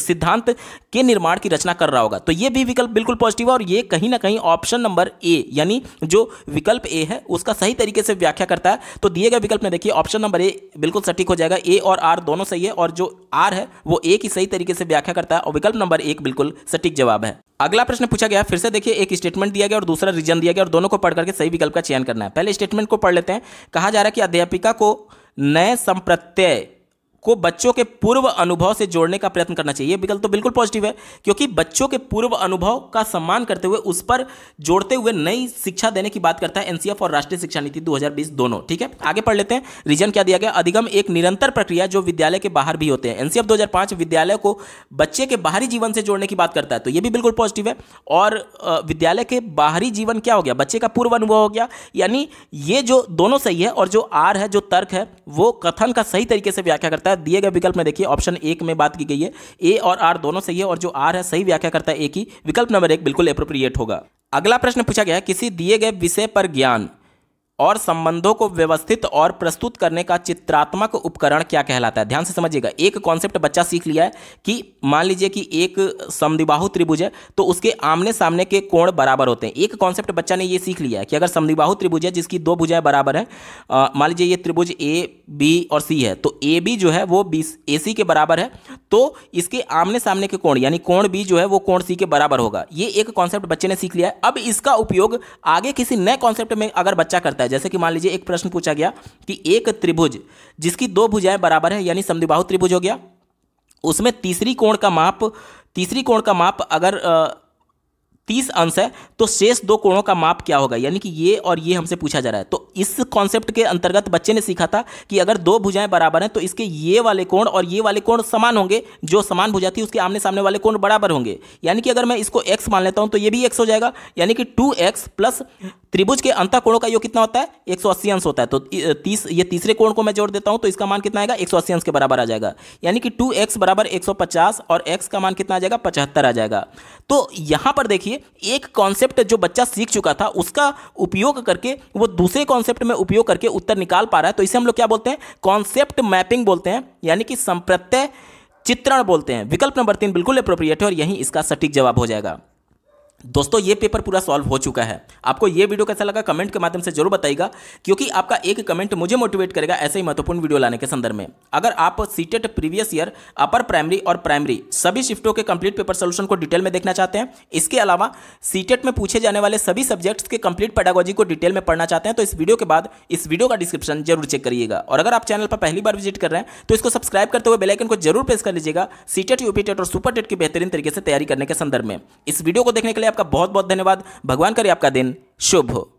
सिद्धांत के निर्माण की रचना कर रहा होगा। तो ये भी विकल्प बिल्कुल पॉजिटिव है, और ये कहीं ना कहीं ऑप्शन नंबर ए, यानी जो विकल्प ए है उसका सही तरीके से व्याख्या करता है। तो दिए गए विकल्प में देखिए, ऑप्शन नंबर ए बिल्कुल सटीक हो जाएगा। ए और आर दोनों सही है, और जो आर है वो ए की सही तरीके से व्याख्या करता है, और विकल्प नंबर 1 बिल्कुल सटीक जवाब है। अगला प्रश्न पूछा गया, फिर से देखिए, एक स्टेटमेंट दिया गया और दूसरा रीजन दिया गया, और दोनों को पढ़ करके सही विकल्प का चयन करना है। पहले स्टेटमेंट को पढ़ लेते हैं। कहा जा रहा है कि अध्यापिका को नए संप्रत्यय को बच्चों के पूर्व अनुभव से जोड़ने का प्रयत्न करना चाहिए। विकल्प तो बिल्कुल पॉजिटिव है, क्योंकि बच्चों के पूर्व अनुभव का सम्मान करते हुए उस पर जोड़ते हुए नई शिक्षा देने की बात करता है एनसीएफ और राष्ट्रीय शिक्षा नीति 2020 दोनों। ठीक है, आगे पढ़ लेते हैं। रीजन क्या दिया गया, अधिगम एक निरंतर प्रक्रिया जो विद्यालय के बाहर भी होते हैं। एनसीएफ 2005 विद्यालय को बच्चे के बाहरी जीवन से जोड़ने की बात करता है, तो यह भी बिल्कुल पॉजिटिव है। और विद्यालय के बाहरी जीवन क्या हो गया, बच्चे का पूर्व अनुभव हो गया, यानी ये जो दोनों सही है, और जो आर है, जो तर्क है, वो कथन का सही तरीके से व्याख्या करता है। दिए गए विकल्प में देखिए, ऑप्शन 1 में बात की गई है, ए और आर दोनों सही है, और जो आर है सही व्याख्या करता है ए की। विकल्प नंबर 1 बिल्कुल एप्रोप्रिएट होगा। अगला प्रश्न पूछा गया है, किसी दिए गए विषय पर ज्ञान और संबंधों को व्यवस्थित और प्रस्तुत करने का चित्रात्मक उपकरण क्या कहलाता है? ध्यान से समझिएगा। एक कॉन्सेप्ट बच्चा सीख लिया है कि मान लीजिए कि एक समद्विबाहु त्रिभुज है, तो उसके आमने सामने के कोण बराबर होते हैं। एक कॉन्सेप्ट बच्चा ने ये सीख लिया है कि अगर समद्विबाहु त्रिभुज है जिसकी 2 भुजाएं बराबर हैं, मान लीजिए ये त्रिभुज ए बी और सी है, तो ए बी जो है वो ए सी के बराबर है, तो इसके आमने सामने के कोण यानी कोण बी जो है वो कोण सी के बराबर होगा। ये एक कॉन्सेप्ट बच्चे ने सीख लिया है। अब इसका उपयोग आगे किसी नए कॉन्सेप्ट में अगर बच्चा करता है, जैसे कि मान लीजिए एक प्रश्न पूछा गया कि एक त्रिभुज जिसकी दो भुजाएं बराबर है यानी समद्विबाहु त्रिभुज हो गया, उसमें तीसरी कोण का माप अगर 30 अंश है तो शेष दो कोणों का माप क्या होगा, यानी कि ये और ये हमसे पूछा जा रहा है। तो इस कॉन्सेप्ट के अंतर्गत बच्चे ने सीखा था कि अगर दो भुजाएं बराबर हैं तो इसके ये वाले कोण और ये वाले कोण समान होंगे, जो समान भुजा थी उसके आमने सामने वाले कोण बराबर होंगे। यानी कि अगर मैं इसको x मान लेता हूं तो ये भी x हो जाएगा, यानी कि 2x प्लस त्रिभुज के अंतः कोणों का योग कितना होता है, 180 अंश होता है। तो ये तीसरे कोण को मैं जोड़ देता हूं तो इसका मान कितना आएगा, 180 अंश के बराबर आ जाएगा, यानी कि 2x बराबर 150 और x का मान कितना आ जाएगा, 75 आ जाएगा। तो यहां पर देखिए एक कॉन्सेप्ट जो बच्चा सीख चुका था उसका उपयोग करके वो दूसरे कॉन्सेप्ट में उपयोग करके उत्तर निकाल पा रहा है। तो इसे हम लोग क्या बोलते हैं, कॉन्सेप्ट मैपिंग बोलते हैं, यानी कि संप्रत्यय चित्रण बोलते हैं। विकल्प नंबर 3 बिल्कुल एप्रोप्रिएट है और यही इसका सटीक जवाब हो जाएगा। दोस्तों ये पेपर पूरा सॉल्व हो चुका है। आपको ये वीडियो कैसा लगा कमेंट के माध्यम से जरूर बताइएगा, क्योंकि आपका एक कमेंट मुझे मोटिवेट करेगा ऐसे ही महत्वपूर्ण वीडियो लाने के संदर्भ में। अगर आप CTET previous year upper primary और प्राइमरी सभी शिफ्टों के कंप्लीट पेपर सोल्यूशन को डिटेल में देखना चाहते हैं, इसके अलावा सीटेट में पूछे जाने वाले सभी सब्जेक्ट्स के कंप्लीट पेडागोजी को डिटेल में पढ़ना चाहते हैं, तो इस वीडियो के बाद इस वीडियो का डिस्क्रिप्शन जरूर चेक करिएगा। और अगर आप चैनल पर पहली बार विजिट कर रहे हैं तो इसको सब्सक्राइब करते हुए बेल आइकन को जरूर प्रेस कर लीजिएगा, सीटेट, यूपी टेट और सुपर टेट की बेहतरीन तरीके से तैयारी करने के संदर्भ में। इस वीडियो को देखने के लिए आपका बहुत बहुत धन्यवाद। भगवान करे आपका दिन शुभ हो।